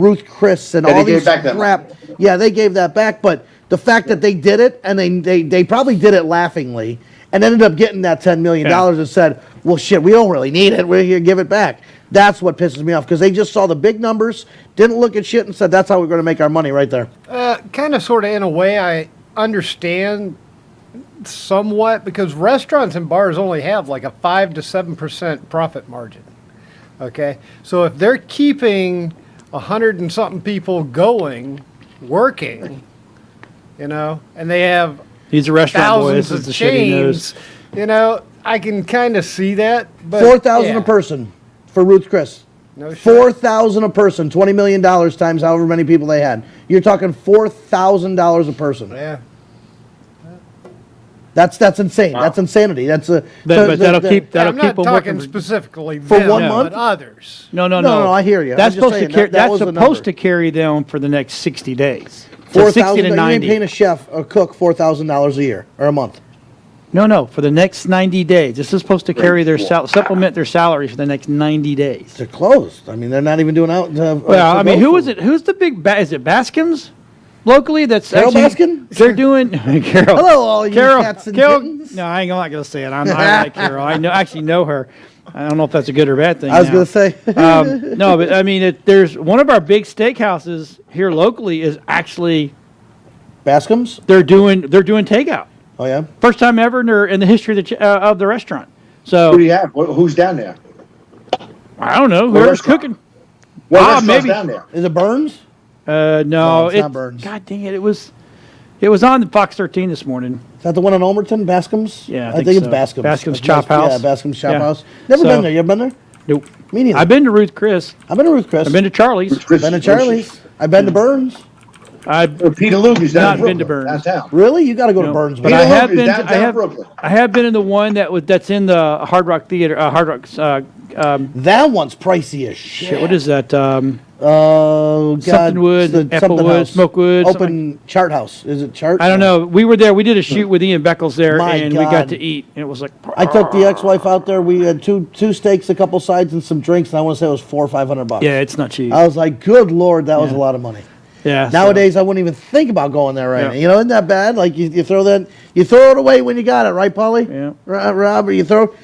Ruth Chris and Yeah, all they gave these back that crap. Yeah, they gave that back. But the fact that they did it, and they probably did it laughingly, and ended up getting that $10 million and said, "Well, shit, we don't really need it. We're here to give it back." That's what pisses me off because they just saw the big numbers, didn't look at shit, and said, "That's how we're going to make our money right there." Kind of, sort of, in a way, I understand somewhat because restaurants and bars only have like a 5 to 7% profit margin. Okay, so if they're keeping 100 and something people going, working, and they have He's a restaurant boy. thousands This is of the shit he knows. chains, I can kind of see that. But 4,000 yeah. a person for Ruth Chris. No shit. 4,000 a person, $20 million times however many people they had. You're talking $4,000 a person. Yeah. That's insane. That's insanity. That's a. But that'll keep Yeah, that'll I'm keep not them talking working. specifically For them, one Yeah. month? but others. No, no, No, I hear you. That's I'm just supposed to saying, carry. that That's was the supposed number. to carry them for the next 60 days. So 60 $4,000. to You ain't 90. paying a chef or cook $4,000 a year or a month. No, for the next 90 days. This is supposed to carry their supplement their salary for the next 90 days. They're closed. I mean, they're not even doing out. Well, I mean, who is it? Who's the big? Is it Baskin's locally? That's Carol actually, Baskin? They're doing Carol. Hello, all you Carol. cats and Carol. kittens. No, I not gonna say it. I like Carol. I actually know her. I don't know if that's a good or bad thing. I was now. going to say. No, but I mean, there's one of our big steakhouses here locally is actually Bascom's? they're doing takeout. Oh, yeah? First time ever in the history of the restaurant. So Who do you have? Who's down there? I don't know What whoever's restaurant? cooking. What Ah, restaurant's maybe. down there? Is it Burns? No, it's not Burns. God dang it! It was on Fox 13 this morning. Is that the one in Almerton, Bascom's? Yeah, I think think it's so. Bascom's. Bascom's That's Chop nice. House. Yeah, Bascom's Chop Yeah. House. Never So- been there. You ever been there? Nope. Me neither. I've been to Ruth Chris. I've been to Ruth Chris. I've been to Charlie's. Chris Been to Charlie's. I've been to Burns. I've Peter Luger's down Not in been to Brooklyn, Burns. downtown. Really? You got to go to No, Burns. but man. I Peter have Luger's been. downtown Brooklyn. I have been in the one that's in the Hard Rock Theater. Hard Rock's. That one's pricey as shit. Shit, what is that? Oh, God. Something wood, It's the Applewood, something house. Smokewood, Open Chart House. Is it Chart? I don't know. We were there. We did a shoot with Ian Beckles there, My and we got God. to eat. And it was like. I took the ex-wife out there. We had two steaks, a couple sides, and some drinks, and I want to say it was $400 or $500. Yeah, it's not cheap. I was like, good Lord, that was a Yeah. lot of money. Yeah. so- Nowadays, I wouldn't even think about going there right Yeah. now. You know, isn't that bad? Like you throw it away when you got it, right, Paulie? Yeah. Rob, or you throw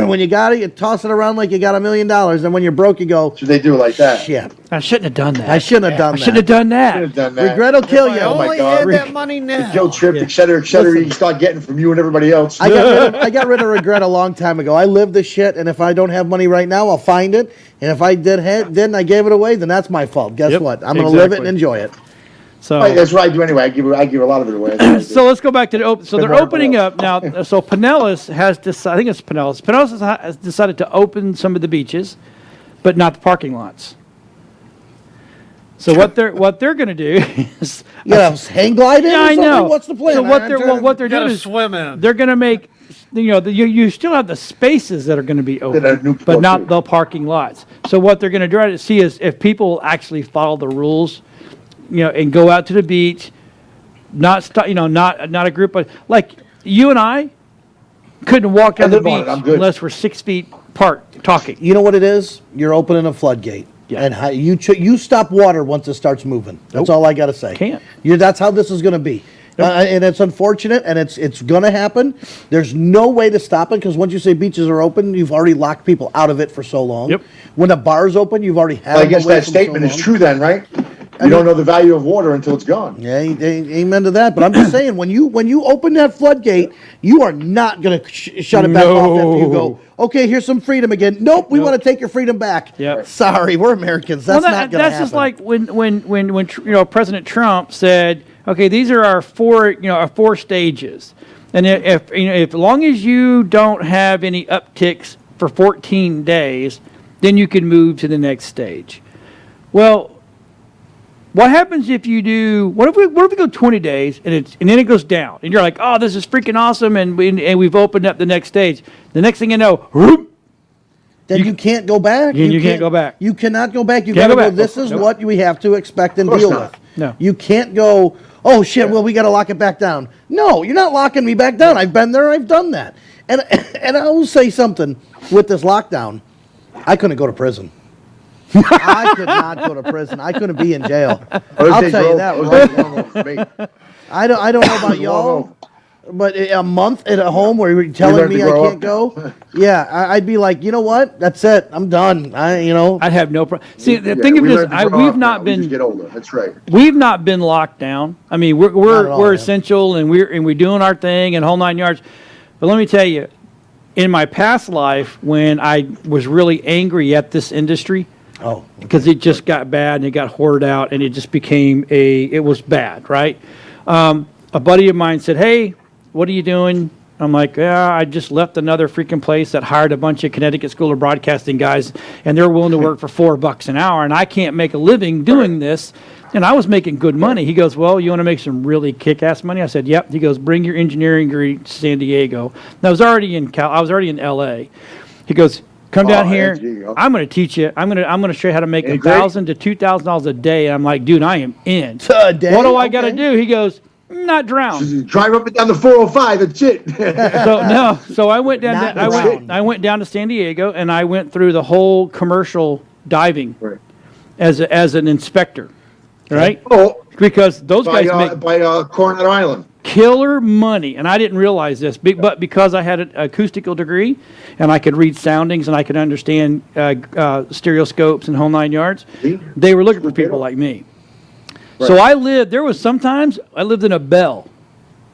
when you got it, you toss it around like you got $1 million, and when you're broke, you go, Should they do it like that? shit, I shouldn't have done that. I shouldn't have done I that. shouldn't have done that. Should have done that. Regret will kill I you. Oh my only God. had that money now. Guilt trip, et cetera, you start getting from you and everybody else. I got rid of regret a long time ago. I lived this shit, and if I don't have money right now, I'll find it. And if I didn't, I gave it away, then that's my fault. Guess Yep, what? I'm going to live it and exactly. enjoy it. So. Right, that's what I do anyway. I give a lot of it away. That's what I do. So let's go back to the open. So Good they're morning, opening up now. So Pinellas has decided. I think it's Pinellas. Pinellas has decided to open some of the beaches, but not the parking lots. So what they're going to do is. You know, hang glide in Yeah, or I something? know. What's the plan? So what they're You doing gotta is swim in. they're going to make. You still have the spaces that are going to be open, That are new but not close. the parking lots. So what they're going to try to see is if people actually follow the rules, and go out to the beach, not a group of like you and I couldn't walk I on the live on beach it, I'm good. unless we're 6 feet apart talking. You know what it is? You're opening a floodgate. Yeah. And you stop water once it starts moving. That's all I got to say. Can't. That's how this is going to be. And it's unfortunate, and it's going to happen. There's no way to stop it because once you say beaches are open, you've already locked people out of it for so long. Yep. When a bar's open, you've already had Well, I them guess away that from so statement is long. true then, right? You don't know the value of water until it's gone. Yeah, amen to that. But I'm just saying, when you open that floodgate, you are not going to shut it back off after you go, okay, here's some freedom again. Nope, we want to take your freedom back. Yep. Sorry, we're Americans. That's not going to happen. That's just like when President Trump said, okay, these are our four stages, and if as long as you don't have any upticks for 14 days, then you can move to the next stage. Well, what happens if you do? What if we go 20 days and then it goes down, and you're like, oh, this is freaking awesome, and we've opened up the next stage. The next thing you know, whoop, Then you can't go back. You can't go back. You cannot go back. You Can't got to go go. back. This is Nope. what we have to expect and Of course deal not. with. No. You can't go, oh shit, well, we got to lock it back down. No, you're not locking me back down. I've been there. I've done that. And I will say something with this lockdown. I couldn't go to prison. I could not go to prison. I couldn't be in jail. I'll tell you that. Right? I don't know about y'all, but a month at a home where you're telling learn to me I grow can't go, yeah, I'd be like, you know what? That's it. I'm done. I'd have no problem. See, the thing of it is, we've not been. get older. That's right. We've not been locked down. I mean, Not at we're all, man. essential, and we're doing our thing and whole 9 yards. But let me tell you, in my past life, when I was really angry at this industry, Oh, because it just got bad and it got hoarded out and it just became it was bad, right? A buddy of mine said, hey, what are you doing? I'm like, yeah, I just left another freaking place that hired a bunch of Connecticut School of Broadcasting guys, and they're willing to work for $4 an hour, and I can't make a living doing this. And I was making good money. He goes, well, you want to make some really kick-ass money? I said, yep. He goes, bring your engineering degree to San Diego. And I was already in LA. He goes, come down here. there you go. I'm going to teach you. I'm going to show you how to make Ain't great? $1,000 to $2,000 a day. And I'm like, dude, I am in. A day? What do I got to Okay. do? He goes, Not drowned. Drive up and down the 405. That's it. So I went down. Not I drowned. went down to San Diego, and I went through the whole commercial diving Right. as an inspector, right? Oh, Because those by guys make Coronado Island. killer money, and I didn't realize this, but because I had an acoustical degree, and I could read soundings, and I could understand stereoscopes and whole 9 yards, See? they were looking for people like me. So there was sometimes I lived in a bell,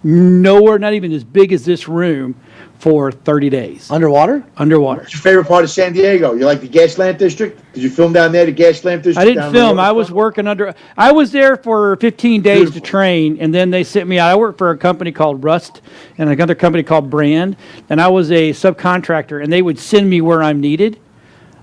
nowhere, not even as big as this room, for 30 days, Underwater? underwater. What's your favorite part of San Diego? You like the Gaslamp District? Did you film down there, the Gaslamp District? I didn't down film. the I was working I was there for 15 days to Beautiful. train, and then they sent me out. I worked for a company called Rust and another company called Brand, and I was a subcontractor, and they would send me where I'm needed.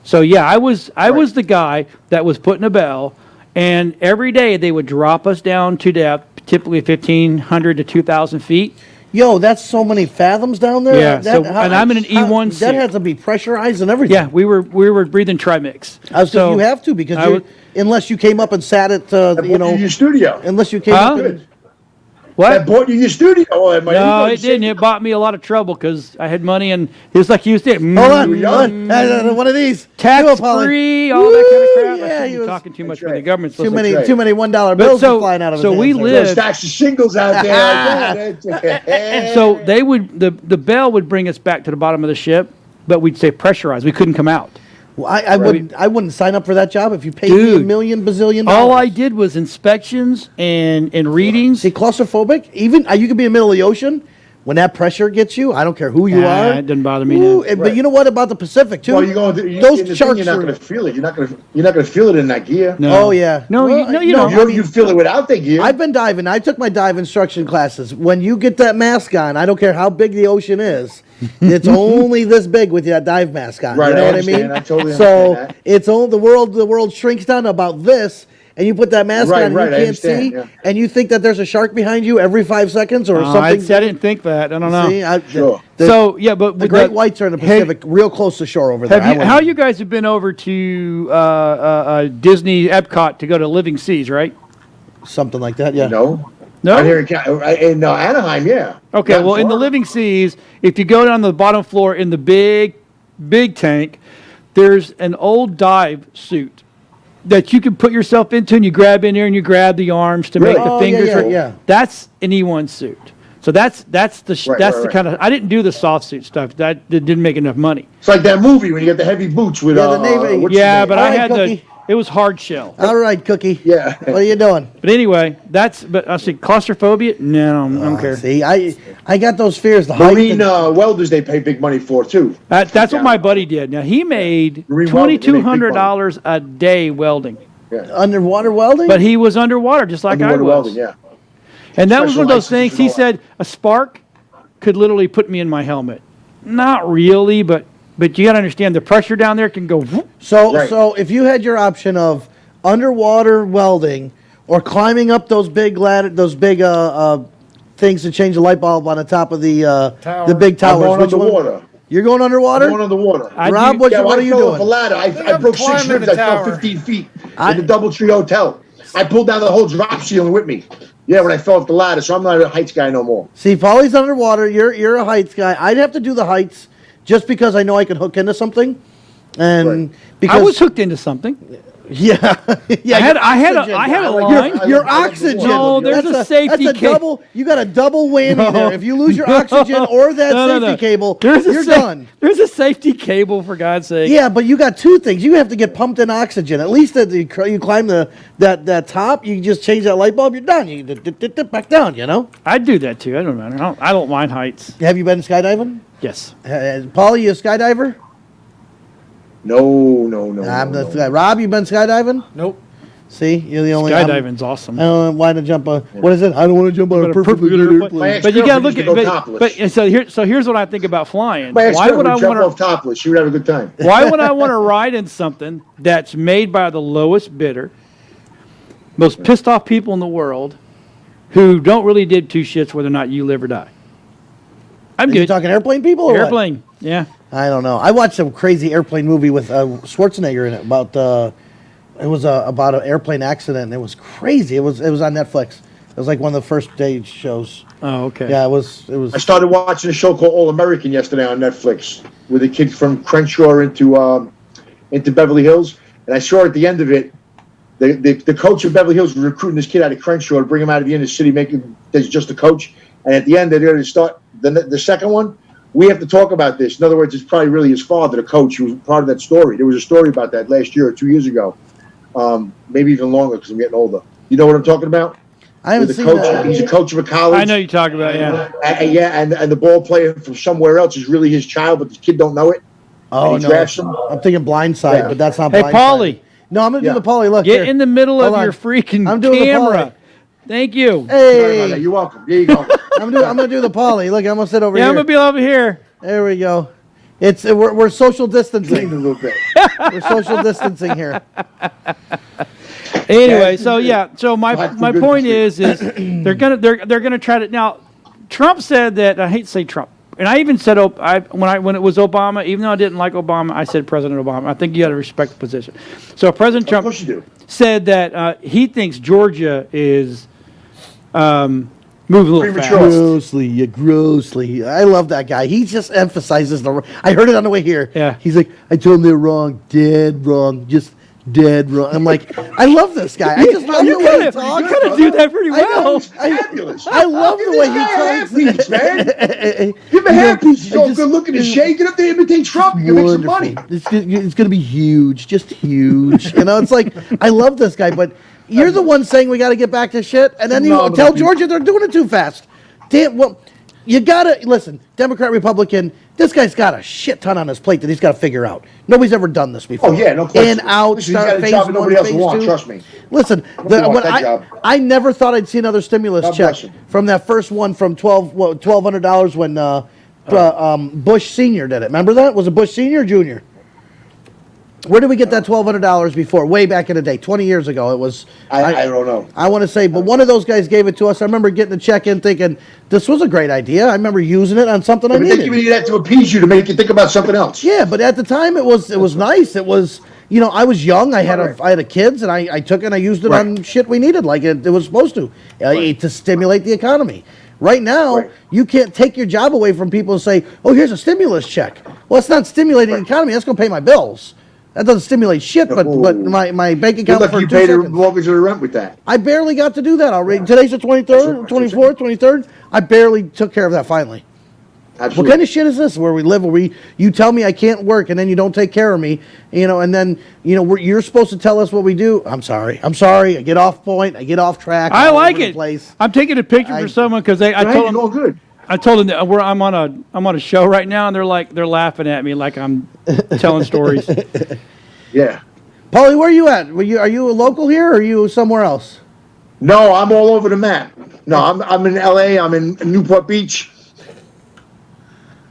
So yeah, I was the guy that was putting a bell, and every day they would drop us down to depth, typically 1,500 to 2,000 feet. Yo, that's so many fathoms down there. Yeah, and I'm in an E1 That suit. has to be pressurized and everything. Yeah, we were breathing Trimix. So you have to because I would- unless you came up and sat at, your studio. unless you came Huh? up and, What? That bought you your studio. Oh, No, it didn't. It bought me a lot of trouble because I had money, and it was like you said, hold on, young. hold on, one of these. tax Do it, Polly. free, all that kind of crap. Woo, I yeah, shouldn't he be was- talking too much That's when the right. government's Too listening. many, right. too many $1 But bills so- flying out of his so hands we there. live- Those stacks of shingles out there. And so they would the bell would bring us back to the bottom of the ship, but we'd say pressurized. We couldn't come out. Well, I wouldn't sign up for that job if you paid me Dude, a million bazillion All I dollars. did was inspections and readings. See, claustrophobic. Even you could be in the middle of the ocean. When that pressure gets you, I don't care who you Nah, are. it doesn't bother me Ooh, none. But you know what about the Pacific too? Well, you're going to, Those in the thing, sharks you're not are- going to feel it. You're not going to feel it in that gear. No. Oh yeah. No, Well, you don't. You, you feel it without the gear. I've been diving. I took my dive instruction classes. When you get that mask on, I don't care how big the ocean is. It's only this big with that dive mask on. Right, you know I what I mean? understand. I totally so understand that. it's all the world shrinks down to about this, and you put that mask Right, on, and right, I you can't see, understand, yeah. and you think that there's a shark behind you every 5 seconds or I something. didn't think that. I don't know. See, Sure. So yeah, but the with great whites are in the Hey, Pacific, real close to shore over there. Have you, how you guys have been over to Disney Epcot to go to Living Seas, right? something like that? Yeah. No. No? Out here in Anaheim, yeah. Okay, Down well, in the Florida. Living Seas, if you go down the bottom floor in the big tank, there's an old dive suit that you can put yourself into, and you grab in there and you grab the arms to make Really? the Oh, fingers. yeah, yeah. That's an E1 suit. So that's the Right, that's right, the right. kind of I didn't do the soft suit stuff. That didn't make enough money. It's like that movie when you get the heavy boots with Yeah, the Navy. what's his Yeah, name? but All I right, had Cookie. it was hard shell. All right, Cookie. Yeah. What are you doing? But anyway, but I see claustrophobia. No, I don't care. See, I got those fears. The height. Marine welders they pay big money for too. That's what my buddy did. Now he made Marine welding, they make big $2,200 a day welding, underwater welding. but he was underwater just like I Underwater was. welding, yeah. And that was one of those Special things. licenses He and all said a spark could literally put me in my helmet. Not really, but you got to understand the pressure down there can go. Whoop. So, Right. so if you had your option of underwater welding or climbing up those big ladder, those big things to change the light bulb on the top of the Tower. big I'm towers. going Which one? underwater. You're going I'm underwater? going underwater. I Rob, do- what, Yeah, what well, are you I fell off a doing? ladder. I I'm broke 6 climbing ribs. the I fell tower. 15 feet in the DoubleTree Hotel. I pulled down the whole drop ceiling with me. Yeah, when I fell off the ladder, so I'm not a heights guy no more. See, Paulie's underwater. You're a heights guy. I'd have to do the heights just because I know I can hook into something, and Right. because I was hooked into something. yeah, yeah. I had oxygen. a like line. your- Your I like the oxygen. water. No, there's That's a safety That's a ca- double. You got a double whammy No. there. If you lose your oxygen or that safety cable, There's a you're sa- done. There's a safety cable for God's sake. Yeah, but you got two things. You have to get pumped in oxygen. At least that you climb that top, you just change that light bulb. You're done. You dip back down. You know. I'd do that too. I don't matter. I don't mind heights. Have you been skydiving? Yes. Paulie, you a skydiver? No. I'm the guy. Rob, you been skydiving? Nope. See, you're the only. Skydiving's awesome. I don't know why to jump on. What is it? I don't want to jump on a perfectly good airplane. My But you got to ex-girlfriend look used at to go but topless. so here's what I think about flying. My Why would ex-girlfriend I would jump want off topless. She would have a good time. to? Why would I want to ride in something that's made by the lowest bidder, most pissed off people in the world, who don't really give two shits whether or not you live or die? I'm Are you good. talking airplane people or what? Airplane. Yeah. I don't know. I watched some crazy airplane movie with Schwarzenegger in it about it was about an airplane accident. And it was crazy. It was on Netflix. It was like one of the first day shows. Oh, okay. Yeah, it was. It was. I started watching a show called All American yesterday on Netflix with a kid from Crenshaw into Beverly Hills, and I saw at the end of it, the coach of Beverly Hills was recruiting this kid out of Crenshaw to bring him out of the inner city, making there's just a coach, and at the end they're going to start the second one. We have to talk about this. In other words, it's probably really his father, the coach, who was part of that story. There was a story about that last year or 2 years ago, maybe even longer because I'm getting older. You know what I'm talking about? I haven't With the seen coach, that. he's a coach of a college. I know you talk about, yeah. And the ball player from somewhere else is really his child, but the kid don't know it. Oh and he no, drafts him. I'm thinking Blindside, Yeah. but that's not. Hey, Blindside. Paulie. No, I'm gonna Yeah. do the Paulie. Look, Get here. in the middle of Hold your on. freaking I'm doing the camera. Thank you. Sorry about that. Hey, You're welcome. There you go. I'm gonna do the Paulie. Look, I'm gonna sit over Yeah, here. I'm going to be over here. There we go. We're social Cleaned distancing. a little bit. We're social distancing here. Anyway, so yeah, so my That's my good point to is they're gonna try to now. Trump said that I hate to say Trump, and I even said when it was Obama, even though I didn't like Obama, I said President Obama. I think you got to respect the position. So President Of Trump course you do. said that he thinks Georgia is moving a little Premature. fast. Grossly. I love that guy. He just emphasizes the. I heard it on the way here. Yeah. He's like, I told him they're wrong, dead wrong, just dead wrong. I'm like, I love this guy. I just love You the way he kind talks. of do that pretty I know. well. It's fabulous. I love Give the way this he guy a half talks. piece, man. Give him a You know, half piece. He's I all just- good looking and shake. Get up there, imitate Trump. You can make some money. It's going to be huge, just huge. You know, it's like, I love this guy, but you're the one saying we got to get back to shit, and then you Phenomenal tell people. Georgia they're doing it too fast. Damn, well, you got to, listen, Democrat, Republican, this guy's got a shit ton on his plate that he's got to figure out. Nobody's ever done this before. Oh, yeah, no question. In, out, Listen, he's start got a phase job that one, nobody else phase wants, two. trust me. Listen, Nobody wants that job. I never thought I'd see another stimulus God check bless him. from that first one from $1,200 when Bush Senior did it. Remember that? Was it Bush Senior or Junior? Where did we get that $1,200 before? Way back in the day, 20 years ago. It was. I don't know. I want to say, but one of those guys gave it to us. I remember getting the check in, thinking this was a great idea. I remember using it on something I But they give needed. you that to appease you to make you think about something else. Yeah, but at the time it was nice. It was, you know, I was young. I had a kids, and I took it and I used it Right. on shit we needed, like it was supposed to, to stimulate the economy. Right now, Right. you can't take your job away from people and say, "Oh, here's a stimulus check." Well, it's not stimulating the economy. That's going to pay my bills. That doesn't stimulate shit, but my bank You're account lucky for you 2 paid the seconds. mortgage or the rent with that. I barely got to do that already. Today's the 23rd, 24th, 23rd. I barely took care of that finally. Absolutely. What kind of shit is this where we live, where you tell me I can't work and then you don't take care of me, you know, and then, you know, you're supposed to tell us what we do. I'm sorry. I get off point. I get off track. I all like over the it. place. I'm taking a picture I- for someone because I Right, told you're them all good. I told them that I'm on a show right now, and they're laughing at me like I'm telling stories. Yeah. Paulie, where are you at? Are you a local here or are you somewhere else? No, I'm all over the map. No, I'm in LA. I'm in Newport Beach.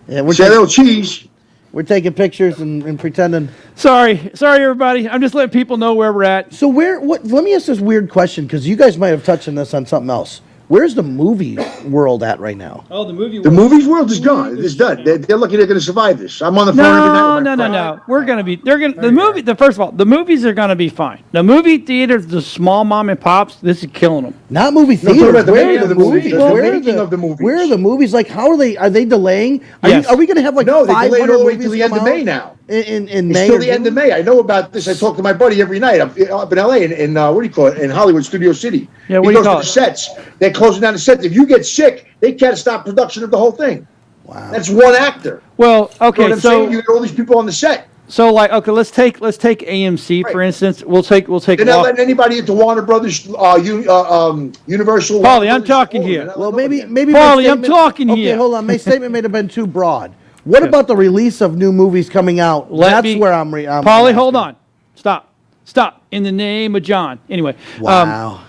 Yeah, we're, Say a little cheese. we're taking pictures and pretending. Sorry, everybody. I'm just letting people know where we're at. So let me ask this weird question, because you guys might have touched on this on something else. Where's the movie world at right now? Oh, the movie. The movies world is gone. It's done. They're lucky they're going to survive this. I'm on the phone every night. No, with no, my no, friend. no. We're gonna be. They're gonna. The movie. First of all, the movies are gonna be fine. The movie theaters, the small mom and pops. This is killing them. Not movie talking theaters. about the Where making are of the the movies. movies? The Where are making of the movies. Where are the movies? Like, how are they? Are they delaying? Yes. Are we going to have like No, they 500 delayed all the way movies till the end come of May out now. In It's May still or the end June? of May. I know about this. I talk to my buddy every night up in LA in what do you call it? In Hollywood, Studio City. Yeah, what he do you goes call to it? the sets. They're closing down the sets. If you get sick, they can't stop production of the whole thing. Wow. That's one actor. Well, You know okay, what I'm saying? You get all these people on the set. so like, okay, let's take AMC for Right. instance. We'll take. They're not letting anybody into Warner Brothers, Universal. Paulie, I'm talking here. Well, maybe my Paulie, I'm statement- talking okay, here. hold on. My statement may have been too broad. What about the release of new movies coming out? That's where I'm. Paulie, hold on. Stop. In the name of John. Anyway. Wow.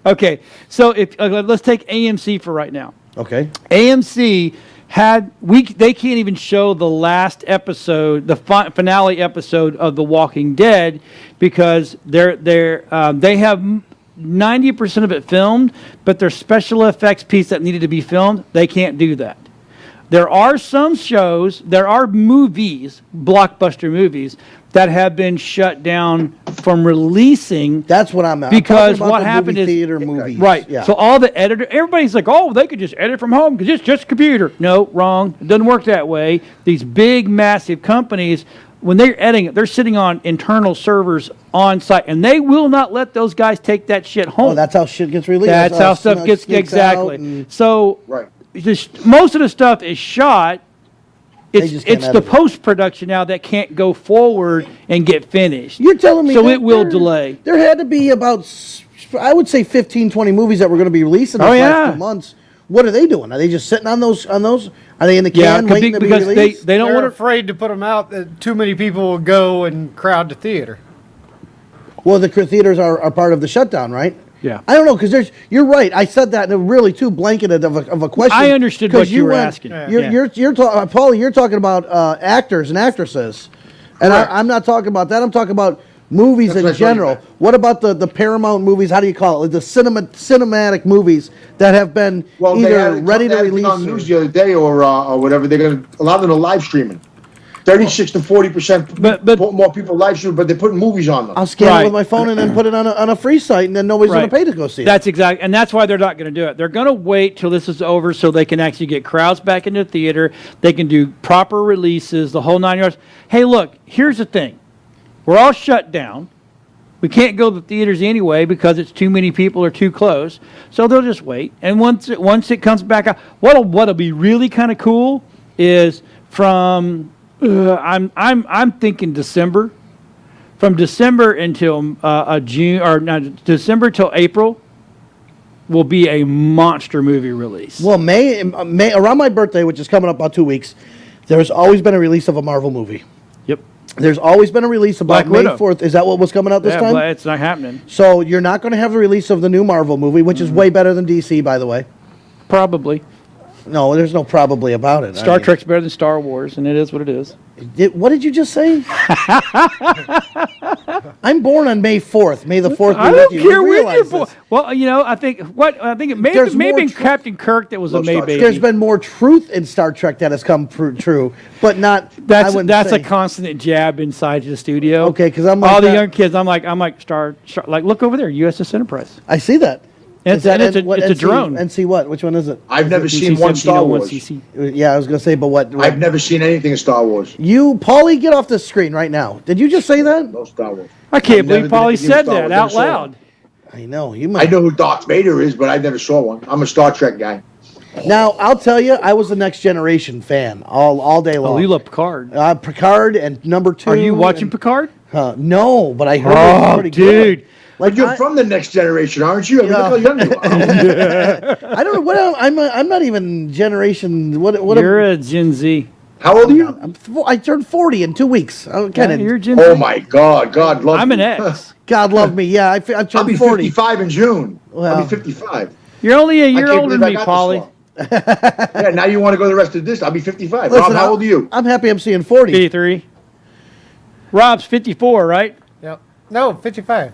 Okay, so if let's take AMC for right now. Okay. AMC they can't even show the last episode, the finale episode of The Walking Dead, because they have 90% of it filmed, but their special effects piece that needed to be filmed, they can't do that. There are some shows, there are movies, blockbuster movies, that have been shut down from releasing. That's what I'm Because talking about what the happened movie is- theater movies. Right. Yeah. So all the editor, everybody's like, oh, they could just edit from home because it's just a computer. No, wrong. It doesn't work that way. These big, massive companies, when they're editing, they're sitting on internal servers on site, and they will not let those guys take that shit home. Oh, that's how shit gets released. That's how stuff it gets sneaks exactly. out and- So Right. most of the stuff is shot. just can't It's the edit it. post production now that can't go forward and get finished. You're telling me So that it will there- delay. There had to be about, I would say 15, 20 movies that were going to be released in the Oh, last yeah. 2 months. What are they doing? Are they just sitting on those? Are they in the Yeah, can waiting to be because released? they don't They're want to. afraid to put them out. That too many people will go and crowd the theater. Well, the theaters are part of the shutdown, right? Yeah. I don't know because you're right. I said that in a really too blanketed of a question. I understood 'Cause what you were went- asking. You're Paulie, you're talking about actors and actresses, and Correct. I'm not talking about that. I'm talking about movies That's in what I thought you general. meant. What about the Paramount movies? How do you call it? The cinematic movies that have been Well, they either had ready to they had a thing release. on the news the other day or whatever. They're going to a lot of them are live streaming. 36 to 40%. But- more people live stream, but they're putting movies on them. I'll scan Right. it with my phone and then put it on a free site, and then nobody's Right. going to pay to go see it. That's exactly, and that's why they're not going to do it. They're going to wait till this is over so they can actually get crowds back into the theater. They can do proper releases, the whole 9 yards. Hey, look, here's the thing: we're all shut down. We can't go to the theaters anyway because it's too many people or too close. So they'll just wait, and once it comes back out, what'll be really kind of cool is from I'm thinking December. From December until June, or not December till April, will be a monster movie release. Well, May around my birthday, which is coming up about 2 weeks, there's always been a release of a Marvel movie. Yep. There's always been a release about Black May Widow. 4th. Is that what was coming out this Yeah, time? but it's not happening. So you're not going to have the release of the new Marvel movie, which is way better than DC, by the way. Probably. No, there's no probably about it. Star Trek's better than Star Wars, and it is what it is. What did you just say? I'm born on May 4th. May the 4th be I with don't you. care You when realize you're born. this. Well, I think it may There's have more been tr- Captain Kirk that was a Love May Star Trek. baby. There's been more truth in Star Trek that has come true, but not. I That's wouldn't a say. constant jab inside the studio. Okay, 'cause I'm like all the that. young kids. I'm like Star like look over there, USS Enterprise. I see that. And Is that it's a NC drone. NC what? Which one is it? I've never seen one Star Wars. CC. Yeah, I was gonna say, but what? I've never seen anything in Star Wars. You, Paulie, get off the screen right now. Did you just say that? No Star Wars. I can't I've never believe did Paulie anything said Star that Wars. out Never saw loud. one. I know you I might. know who Darth Vader is, but I've never saw one. I'm a Star Trek guy. Now I'll tell you, I was a Next Generation fan all day long. Oh, you love Picard. Picard and number 2. Are you watching and- Picard? No, but I heard it was Oh, pretty dude. good. Like you're I- from the next generation, aren't you? I mean, Yeah. look how young you are. I don't know what I'm not even generation. What You're a Gen Z. How old are you? I turned 40 in 2 weeks. I'm kind Yeah, of. you're Gen Z. Oh my God, God love I'm you. an X. God love me. Yeah, I I'll turned be 40. 55 in June. Well. I'll be 55. You're only a I year can't older believe than I me, got Paulie. this far. Yeah, now you want to go the rest of this? I'll be 55. Listen, Rob, how old are you? I'm happy I'm seeing 40. 53. Rob's 54, right? Yep. No, 55.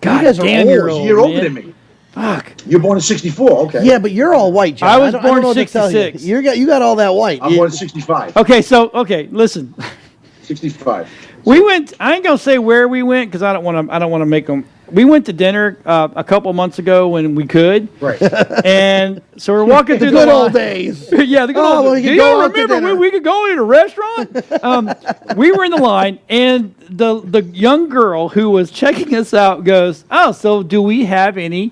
God guys are damn, old. you're He's a old, year older man. than me. Fuck. You're born in 64. Okay. Yeah, but you're all white, John. I was don't born know what to tell you. 66. You got all that white. I'm born in 65. Okay, listen. 65. We went. I ain't gonna say where we went because I don't want to make them. We went to dinner a couple months ago when we could, Right. and so we're walking The through good the old line. days. Yeah, the good Oh, old well, days. you Do could go you out to remember dinner. when we could go in a restaurant? We were in the line, and the young girl who was checking us out goes, "Oh, so do we have any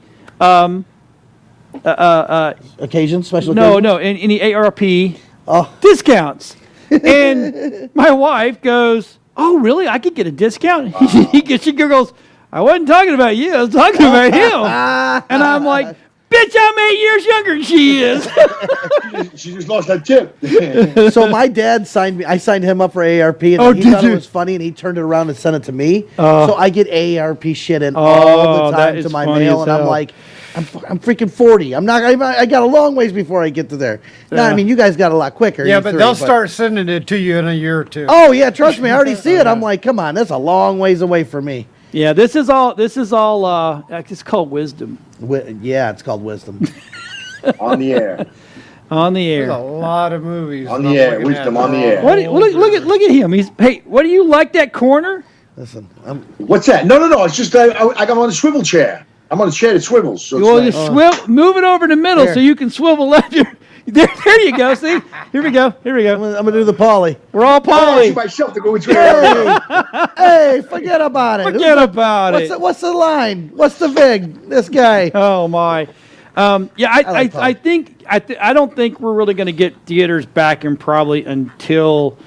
Occasions, special no, occasions? no, any ARP Oh, discounts?" And my wife goes, "Oh, really? I could get a discount?" She goes, "I wasn't talking about you. I was talking about him." And I'm like, "Bitch, I'm 8 years younger than she is." She just lost that tip. so my dad signed me. I signed him up for AARP, and Oh, he did thought you? it was funny, and he turned it around and sent it to me. So I get AARP shit in Oh, all the that time is to my funny mail, as and I'm hell. like, I'm freaking 40. I'm not. I got a long ways before I get to there. No, I Yeah. mean you guys got a lot quicker. Yeah, you but three, they'll start sending it to you in a year or two. Oh yeah, trust me, I already see it. I'm like, come on, that's a long ways away for me. Yeah, this is all. It's called wisdom. Yeah, it's called wisdom. On the air. On the There's a air. lot of movies. On that the I'm air, looking wisdom at on the that air. are What? all Look at him. Hey. What do you like that corner? Listen, What's that? No. It's just I got on a swivel chair. I'm on a chair that swivels. So Well, it's you nice. move it over the middle Here. so you can swivel left. There you go. See, here we go. I'm gonna do the Polly. We're all I Polly. see myself to go which way. Hey, hey, forget about it. Forget about it. What's the line? What's the vig? This guy. Oh my. Yeah, like Polly. I think I don't think we're really going to get theaters back in probably until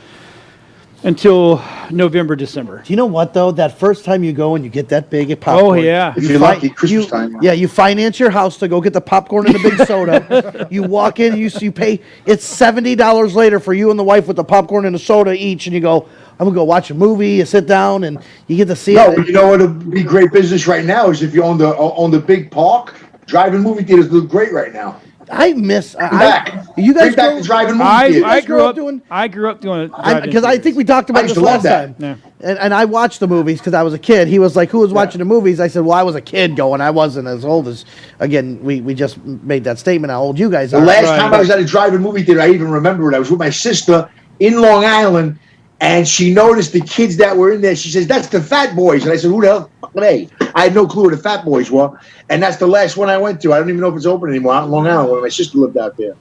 November, December. Do you know what though? That first time you go and you get that big popcorn. Oh yeah. If you're lucky, Christmas time. Yeah, you finance your house to go get the popcorn and the big soda. You walk in, you pay. It's $70 later for you and the wife with the popcorn and the soda each, and you go. I'm gonna go watch a movie. You sit down and you get to see No, it. but you know what would be great business right now is if you own the big park. Driving movie theaters look great right now. I miss. Back. You guys Bring back go- the driving movie I theaters. grew up doing- I grew up doing it Because I think we talked about I used this to last love that. time. Yeah. And I watched the movies because I was a kid. He was like, "Who was watching the movies?" I said, "Well, I was a kid going. I wasn't as old as." Again, we just made that statement. How old you guys The are? last Right. time I was at a drive-in movie theater, I even remember it. I was with my sister in Long Island, and she noticed the kids that were in there. She says, "That's the Fat Boys," and I said, "Who the hell are they?" I had no clue who the Fat Boys were, and that's the last one I went to. I don't even know if it's open anymore. Out in Long Island, where my sister lived out there.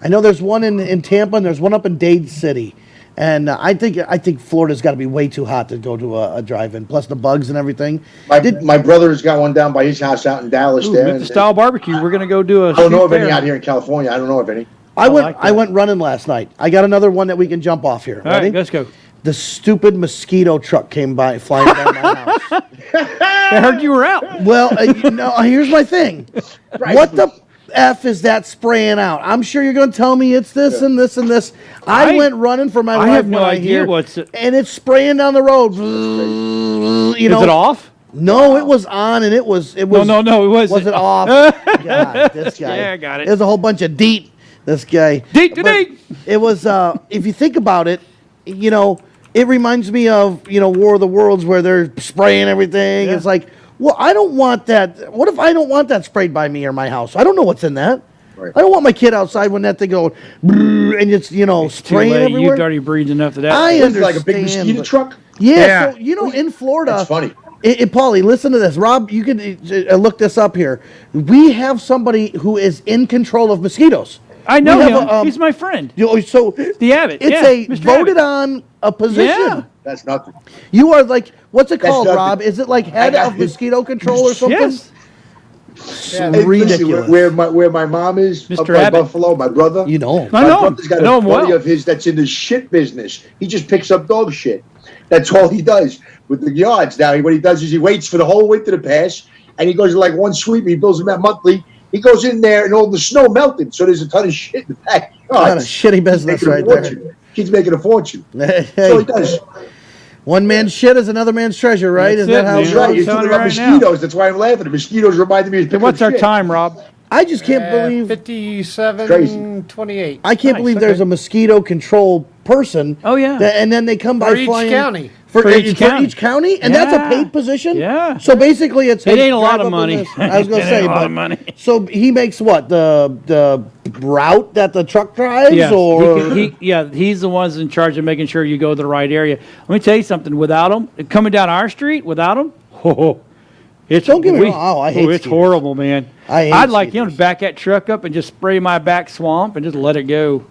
I know there's one in Tampa and there's one up in Dade City, and I think Florida's got to be way too hot to go to a drive-in. Plus the bugs and everything. My brother's got one down by his house out in Dallas. Ooh, there. Memphis style barbecue. We're gonna go do a. I don't know shoot of any there. out here in California. I don't know of any. I went like I that. went running last night. I got another one that we can jump off here. All Ready? right, let's go. The stupid mosquito truck came by flying by my house. I heard you were out. Well, here's my thing. What the F is that spraying out? I'm sure you're going to tell me it's this and this and this. I went running for my I wife have no when I idea hear, what's it- and it's spraying down the road. You know, Is it off? No, it was on, and it was. No, it wasn't. Was it off? God, this guy. Yeah, I got it. There's a whole bunch of deet. This guy. Deet to But deet. It was. If you think about it, you know, it reminds me of War of the Worlds where they're spraying everything. Yeah. It's like, well, I don't want that. What if I don't want that sprayed by me or my house? I don't know what's in that. Right. I don't want my kid outside when that thing going and it's Too spraying late. everywhere. You've already breathed enough of that. I It's like a big understand, mosquito but- truck. Yeah, Yeah. so in Florida, That's funny. Paulie, listen to this. Rob, you can look this up here. We have somebody who is in control of mosquitoes. I know We have him. a, He's my friend. So The Abbott. it's Yeah, a Mr. voted Abbott. on a position. Yeah. That's nothing. You are like, what's it That's called, nothing. Rob? Is it like head got of his- mosquito control or something? Yes. Yeah. Hey, Ridiculous. listen, where my mom is, Mr. up by Abbott. Buffalo, my brother. You know. I My know him. brother's got I know a him buddy well. of his that's in the shit business. He just picks up dog shit. That's all he does with the yards. Now, what he does is he waits for the whole winter to pass, and he goes to like one sweep. He bills them out monthly. He goes in there, and all the snow melted, so there's a ton of shit in the backyard. What a shitty business Making a right there. fortune. Kid's making a fortune. Hey, That's all he does. one man's shit is another man's treasure, right? That's Is that it, how man. it That's right. goes? You're telling talking you about right now. mosquitoes. That's why I'm laughing. The mosquitoes remind me of picking What's up our shit. time, Rob? I just can't believe 57:28. I can't Nice, believe okay. there's a mosquito control person. Oh, yeah. And then they come by For each flying county. For each county. and that's a Yeah. paid position. Yeah. So basically, it's It hey, ain't a lot drive of up in money. this- I was gonna It say, ain't a lot but of money. so he makes what the route that the truck drives, Yes. or He's the ones in charge of making sure you go to the right area. Let me tell you something. Without him, coming down our street, without him, it's Don't get me wrong. Oh, I hate it's skeeters. horrible, man. I hate I'd like him to skeeters. back that truck up and just spray my back swamp and just let it go.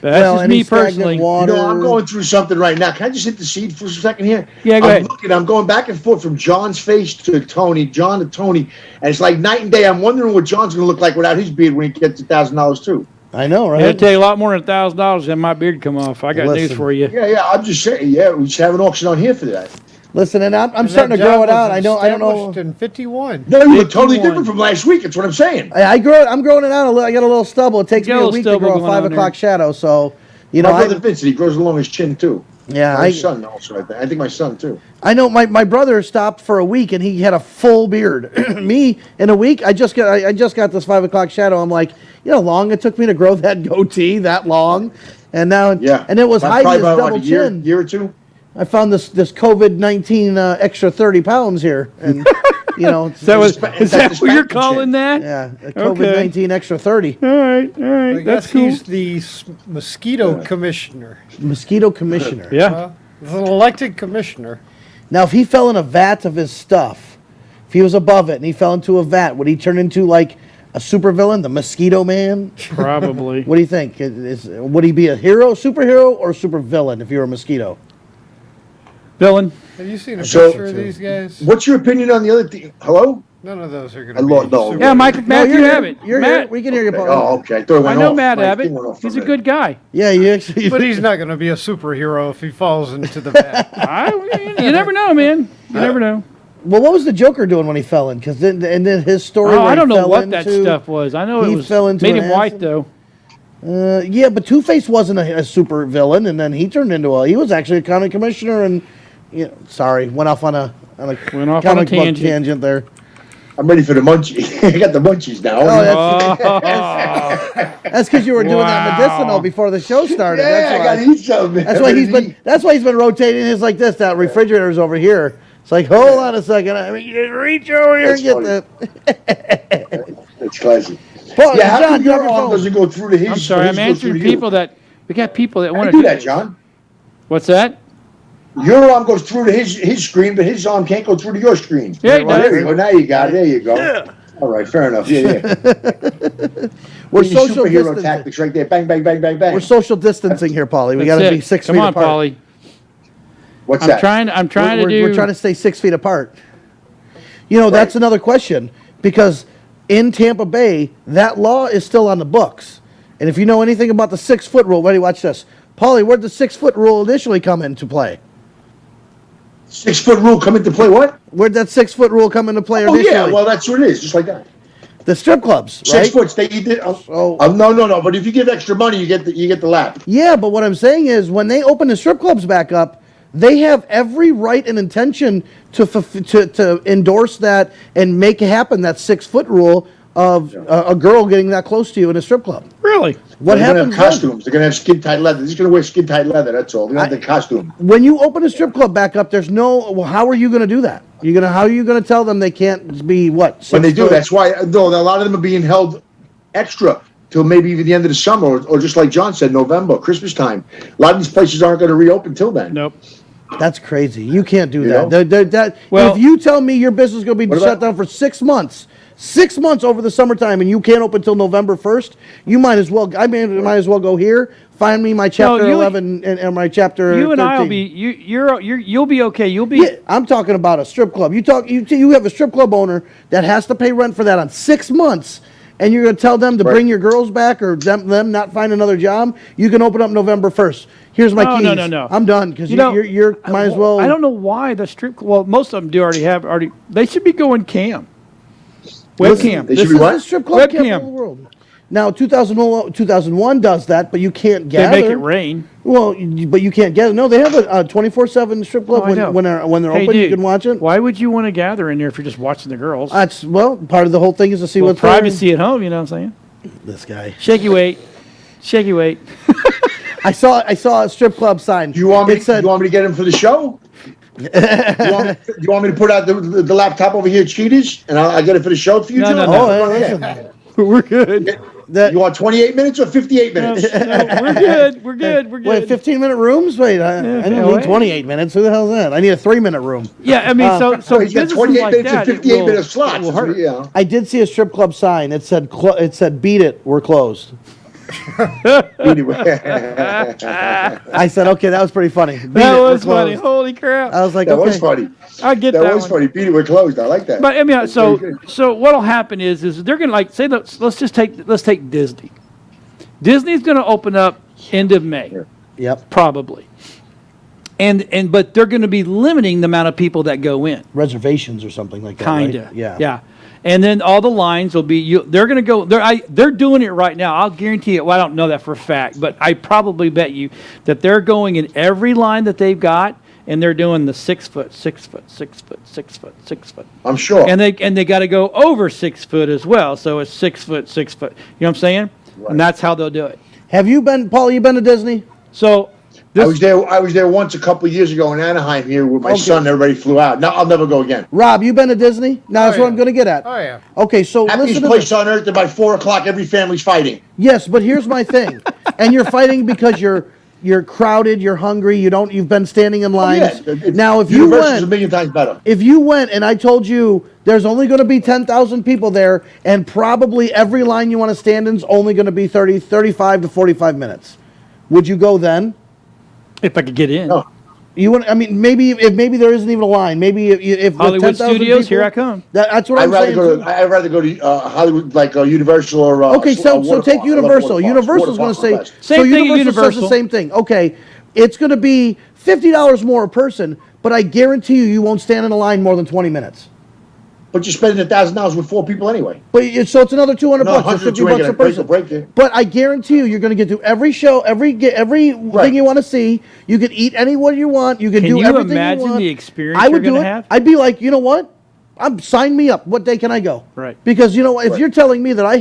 But well, that's just any me stagnant personally. water. You know, I'm going through something right now. Can I just hit the seed for a second here? Yeah, go I'm ahead. looking, I'm going back and forth from John's face to Tony, John to Tony, and it's like night and day. I'm wondering what John's going to look like without his beard when he gets $1,000 too. I know, right? It'll take a lot more than $1,000 than my beard come off. I got news Listen. for you. Yeah, I'm just saying. Yeah, we should have an auction on here for that. Listen, and I'm And starting to that grow job it out. was I don't know. established in 51. No, you look totally 51. different from last week. That's what I'm saying. I'm growing it out a little. I got a little stubble. It takes You me got a a little week to stubble grow a going 5 on o'clock there. shadow. So, My brother Vincent, he grows along his chin too. yeah, My son also. I think my son too. I know my brother stopped for a week and he had a full beard. Me in a week, I just got this 5 o'clock shadow. I'm like, you know how long it took me to grow that goatee that long, and now Yeah, and it was About- hiding probably his about, double like, a year, chin. year or two. I found this COVID-19 extra 30 pounds here, and You know, Is that It's what, the is that spa- what you're the calling that? yeah, Okay. COVID-19 extra 30. All right, all right. I That's guess cool. he's the mosquito commissioner. Mosquito commissioner. Yeah. He's an elected commissioner. Now, if he fell in a vat of his stuff, if he was above it and he fell into a vat, would he turn into like a supervillain, the Mosquito Man? Probably. What do you think? Would he be a hero, superhero, or supervillain if you were a mosquito? Villain. Have you seen a So- picture of these guys? What's your opinion on the other thing? Hello? None of those are going I to lo- be. no. super- Yeah, Mike, Matthew you're Abbott. here. You're Matt, here. We can hear you, Paul. Oh, okay. I thought it I went know off. Matt My Abbott. thing went off for He's a minute. good guy. Yeah, you actually. But he's not going to be a superhero if he falls into the vat. You never know, man. You never know. Well, what was the Joker doing when he fell in? Because then his story. Oh, where I he don't know fell what that into- stuff was. I know he it was fell into made an him white acid. though. Yeah, but Two-Face wasn't a super villain, and then he turned into a. He was actually a comic commissioner, and sorry, went off on a Went off on a comic book tangent. tangent there. I'm ready for the munchie. I got the munchies now. Oh, That's because you were doing that Wow. medicinal before the show started. yeah, I got That's to why. eat something. That's why he's been rotating his like this. That refrigerator's over here. It's like, hold on a second. I mean, you reach over here and get the. It's classy. Paul, Yeah, how John, come drop your your arm phone. doesn't go through to his? I'm sorry. his I'm goes through answering to you? people that we got people that How want do to you do that, John? What's that? Your arm goes through to his screen, but his arm can't go through to your screen. Yeah, he Well, there does. you go. Now you got it. There you go. All right, fair enough. Yeah. We're These social superhero distancing. tactics right there. Bang, bang, bang, bang, bang. We're social distancing here, Paulie. We got That's to it. be 6 Come feet on, apart. Paulie. What's I'm that? trying. I'm trying we're, to do. we're trying to stay 6 feet apart. That's another question because in Tampa Bay, that law is still on the books. And if you know anything about the 6 foot rule, ready? Watch this, Paulie. Where'd the 6 foot rule initially come into play? 6 foot rule come into play. What? Where'd that 6 foot rule come into play Oh initially? yeah. Well, that's what it is. Just like that. The strip clubs, right? 6 foot. They eat it. Oh. No. But if you give extra money, you get the lap. Yeah, but what I'm saying is when they open the strip clubs back up, they have every right and intention to endorse that and make it happen, that 6 foot rule of a girl getting that close to you in a strip club. Really? What They're happens gonna have costumes. They're gonna have skin tight leather. They're just gonna wear skin tight leather. That's all. They're gonna have the costume. when you open a strip club back up, there's no. Well, how are you going to do that? How are you going to tell them they can't be what? When they 6 do, foot? that's why. Though a lot of them are being held extra till maybe even the end of the summer, or just like John said, November, Christmas time. A lot of these places aren't going to reopen till then. Nope. That's crazy. You can't do You that. know? Well- If you tell me your business is going to be What shut about- down for 6 months. 6 months over the summertime, and you can't open until November 1st. You might as well. I might as well go here. Find me my chapter you- 11 and my chapter. You and 13. I'll be. You'll be okay. You'll be. Yeah, I'm talking about a strip club. You have a strip club owner that has to pay rent for that on 6 months, and you're going to tell them to Right. bring your girls back or them not find another job. You can open up November 1st. Here's my keys. No. I'm done because You know, you're might as well. I don't know why the strip. Well, most of them do already. They should be going cam. Webcam. They This should be is what? the strip club capital Webcam. of the world. Now 2001 does that, but you can't They gather. make it rain. Well, but you can't gather. No, they have a 24/7 strip club Oh, I know. when they're Hey, open. You dude, can watch it. Why would you want to gather in there if you're just watching the girls? That's part of the whole thing is to see Well, what's there. privacy at home. You know what I'm saying? This guy. Shaky weight. Shaky weight. I saw a strip club sign. Do you want me? It said, you want me to get him for the show? you want me to put out the laptop over here at Cheetahs, and I'll get it for the show for you, No, John? no, "Oh, no. hey, listen, We're good. that You want 28 minutes or 58 No, minutes? we're good. We're good. We're good. wait, 15-minute rooms? Wait, I don't yeah, need wait. 28 minutes. Who the hell's that? I need a 3-minute room. Yeah, I mean, so So he's got businesses 28 like minutes that, and it 58 will- minute slots. it will hurt. Yeah. I did see a strip club sign. It said "Beat it, we're closed." Anyway. I said, "Okay, that was pretty funny." Beat That it, we're was funny. closed. Holy crap! I was like, That "Okay." was funny. I get That that was one. funny. Peter, we're closed. I like that. But I mean, That's very good. so what'll happen is they're gonna like say let's take Disney. Disney's gonna open up end of May, Yep. probably, and but they're gonna be limiting the amount of people that go in. Reservations or something like that. Kinda. Right? Yeah. Yeah. And then all the lines will be they're going to go they're doing it right now. I'll guarantee it. Well, I don't know that for a fact, but I probably bet you that they're going in every line that they've got and they're doing the 6 foot, 6 foot, 6 foot, 6 foot, 6 foot. I'm sure. And they got to go over 6 foot as well. So it's 6 foot, 6 foot. You know what I'm saying? Right. And that's how they'll do it. Have you been, Paul? You been to Disney? So I was there once a couple of years ago in Anaheim here with my Okay. son. Everybody flew out. Now I'll never go again. Rob, you been to Disney? No, that's Oh, what yeah. I'm going to get at. Oh, yeah. Okay, so Happiest listen to place this. on earth. And by 4 o'clock, every family's fighting. Yes, but here's my thing. And you're fighting because you're crowded, you're hungry, you've been standing in lines. Now, if you Universal's a went, million times better. if you went and I told you there's only going to be 10,000 people there and probably every line you want to stand in is only going to be 35 to 45 minutes, would you go then? If I could get in. No. You would. I mean, maybe there isn't even a line. Maybe if the Hollywood 10,000 Studios, people- here I come. That's what I'd I'm rather saying. go too. to I'd rather go to Hollywood, like Universal or Okay, so water take park. I love Universal. water parks. Universal's Water going to parks say are the best. Same so thing at Universal says Universal. the same thing. Okay, it's going to be $50 more a person, but I guarantee you won't stand in a line more than 20 minutes. But you're spending $1,000 with 4 people anyway. But so it's another 200 No, bucks or 100 50 you ain't bucks a gonna break person. the break there. But I guarantee you're going to get to every show, everything Right. you want to see. You can eat anywhere you want. You can Can do you everything imagine you want. the experience I would you're do gonna it. have? I'd be like, you know what? Sign me up. What day can I go? Right. Because you know what? If Right. you're telling me that I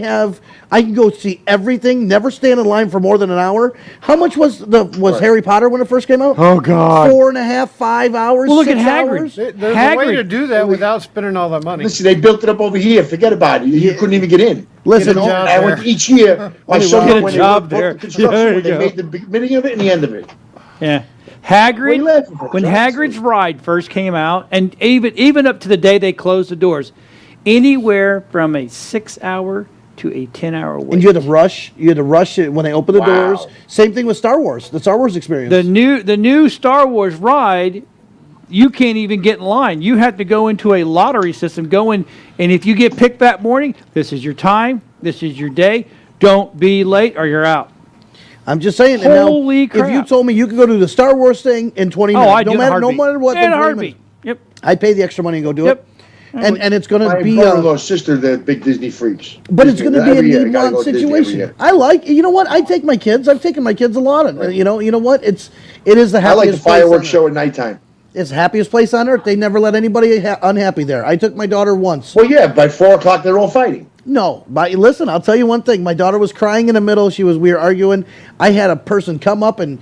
can go see everything, never stand in line for more than an hour. How much was Right. Harry Potter when it first came out? Oh, God. 4.5, 5 hours. Well, look 6 at Hagrid. hours? There's a way Hagrid. to do that without spending all that money. Listen, they built it up over here. Forget about it. You couldn't even get in. Listen, Get a job. I went each year. My Only son one. went Get a when job they built there. the construction, Yeah, there when you they go. made the beginning of it and the end of it. Yeah. What are Hagrid, you laughing for? when John? Hagrid's ride first came out, and even up to the day they closed the doors, anywhere from a 6-hour to a 10-hour wait. and you had to rush. You had to rush it when they opened the Wow. doors. Same thing with Star Wars. The Star Wars experience. The new Star Wars ride, you can't even get in line. You have to go into a lottery system, go in, and if you get picked that morning, this is your time, this is your day. Don't be late or you're out. I'm just saying. And now, Holy if you crap. told me you could go do the Star Wars thing in 20 minutes, Oh, I do no in a matter heartbeat. what, In a 20 heartbeat. minutes, Yep. I'd pay the extra money and go do Yep. it. And it's going to My be brother-in-law's sister, the big Disney freaks. but it's Disney, going to be a every year, need gotta want go to Disney every situation. year. I like. You know what? I take my kids. I've taken my kids a lot. And you know what? It is the I happiest. like the place on fireworks earth. show at nighttime. It's the happiest place on earth. They never let anybody unhappy there. I took my daughter once. Well, yeah, by 4 o'clock they're all fighting. No, but listen, I'll tell you one thing. My daughter was crying in the middle. We were arguing. I had a person come up and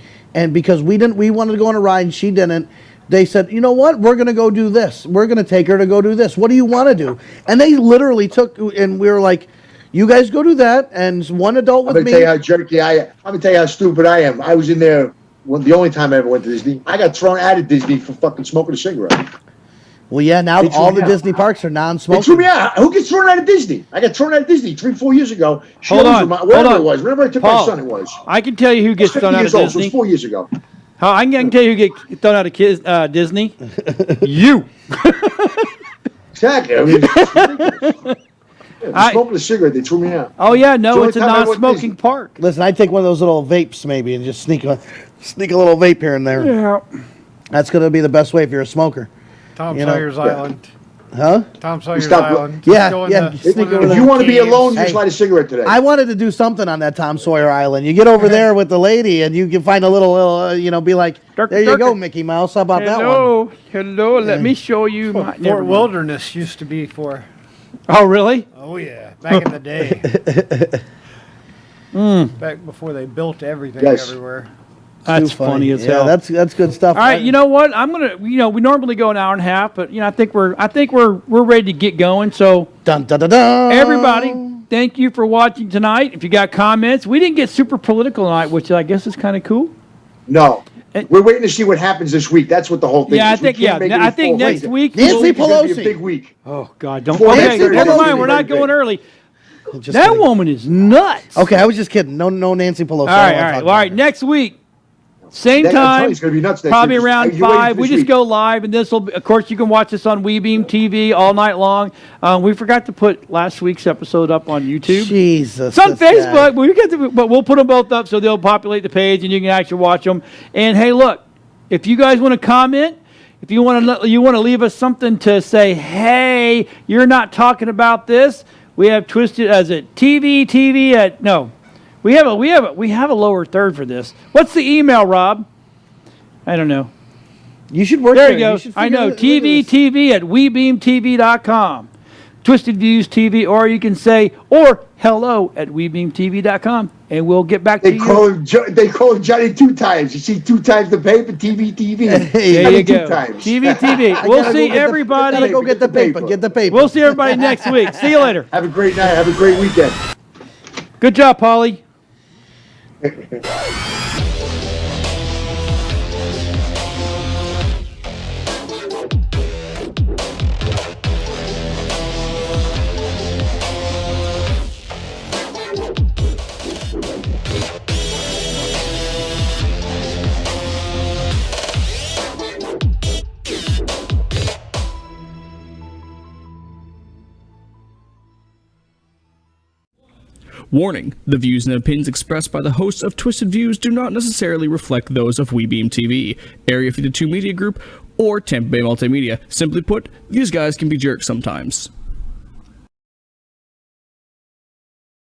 because we wanted to go on a ride and she didn't. They said, you know what? We're going to go do this. We're going to take her to go do this. What do you want to do? And they literally took, and we were like, you guys go do that. And one adult I'm with gonna me. tell you how jerky I am. I'm gonna tell you how stupid I am. I was in there the only time I ever went to Disney. I got thrown out of Disney for fucking smoking a cigarette. Well, yeah, now They threw all me the out. Disney parks are They threw non-smoking. me out. Who gets thrown out of Disney? I got thrown out of Disney 3-4 years ago. Hold on, Whatever hold on. it was. Whenever I took Paul, my son, it was. I can tell you who I was gets 50 thrown out of years old, so it Disney. was 4 years ago. I can tell you who gets thrown out of Disney. You. Exactly. I mean, it's ridiculous. Yeah, I- smoking a cigarette, they threw me out. Oh yeah, It's the no, only it's a time I went to non-smoking Disney. park. Listen, I take one of those little vapes maybe and just sneak a little vape here and there. Yeah. That's going to be the best way if you're a smoker. Tom You know, Sawyer's yeah. Island. Huh? Tom Sawyer's Stop- Island. Yeah, Go in yeah, the- sneak one of over the If you want to be caves. alone, you Hey. just light a cigarette today. I wanted to do something on that Tom Sawyer Island. You get over there with the lady, and you can find a little, be like, Dark- there you go, darker. Mickey Mouse. How about that one? Hello. Let me show you my. never Fort mind. Wilderness used to be for. Oh really? Oh yeah, back in the day. Back before they built everything Yes. everywhere. That's Too funny as yeah, hell. That's good stuff. All right, you know what? I'm gonna. We normally go an hour and a half, but I think we're ready to get going. So Dun, dun, dun, dun. everybody, thank you for watching tonight. If you got comments, we didn't get super political tonight, which I guess is kind of cool. No. And- We're waiting to see what happens this week. That's what the whole thing Yeah, I is. We think can't yeah. make it I a think full next week. Nancy This week is gonna be Pelosi. a big week. Oh God, don't. Before Okay, Nancy never Pelosi mind. We're is not very going big. early. Just That kidding. woman is nuts. Okay, I was just kidding. No Nancy Pelosi. All I don't right, wanna all right. talk All about right, her. next week, same I'm telling you, time, it's gonna be nuts next probably week. around Are you waiting 5. for We this just week? go live, and this will, of course, you can watch us on WeBeam TV all night long. We forgot to put last week's episode up on YouTube. Jesus. It's on this guy. Facebook, but we'll put them both up so they'll populate the page and you can actually watch them. And hey, look, if you guys want to comment, if you want to leave us something to say, hey, you're not talking about this. We have Twisted as a TV at no. We have a lower third for this. What's the email, Rob? I don't know. You should work There there. you go. should I figure know. it- look at this. TV at WeBeamTV.com. Twisted Views TV, or you can say, or hello at WeBeamTV.com. and we'll get back to They you. they call him Johnny two times. You see two times the paper, TV. There Johnny you go. Two times. TV. We'll see Gotta everybody. go get the paper. Get the paper. We'll see everybody next week. See you later. Have a great night. Have a great weekend. Good job, Paulie. Warning, the views and opinions expressed by the hosts of Twisted Views do not necessarily reflect those of WeBeam TV, Area 52 Media Group, or Tampa Bay Multimedia. Simply put, these guys can be jerks sometimes.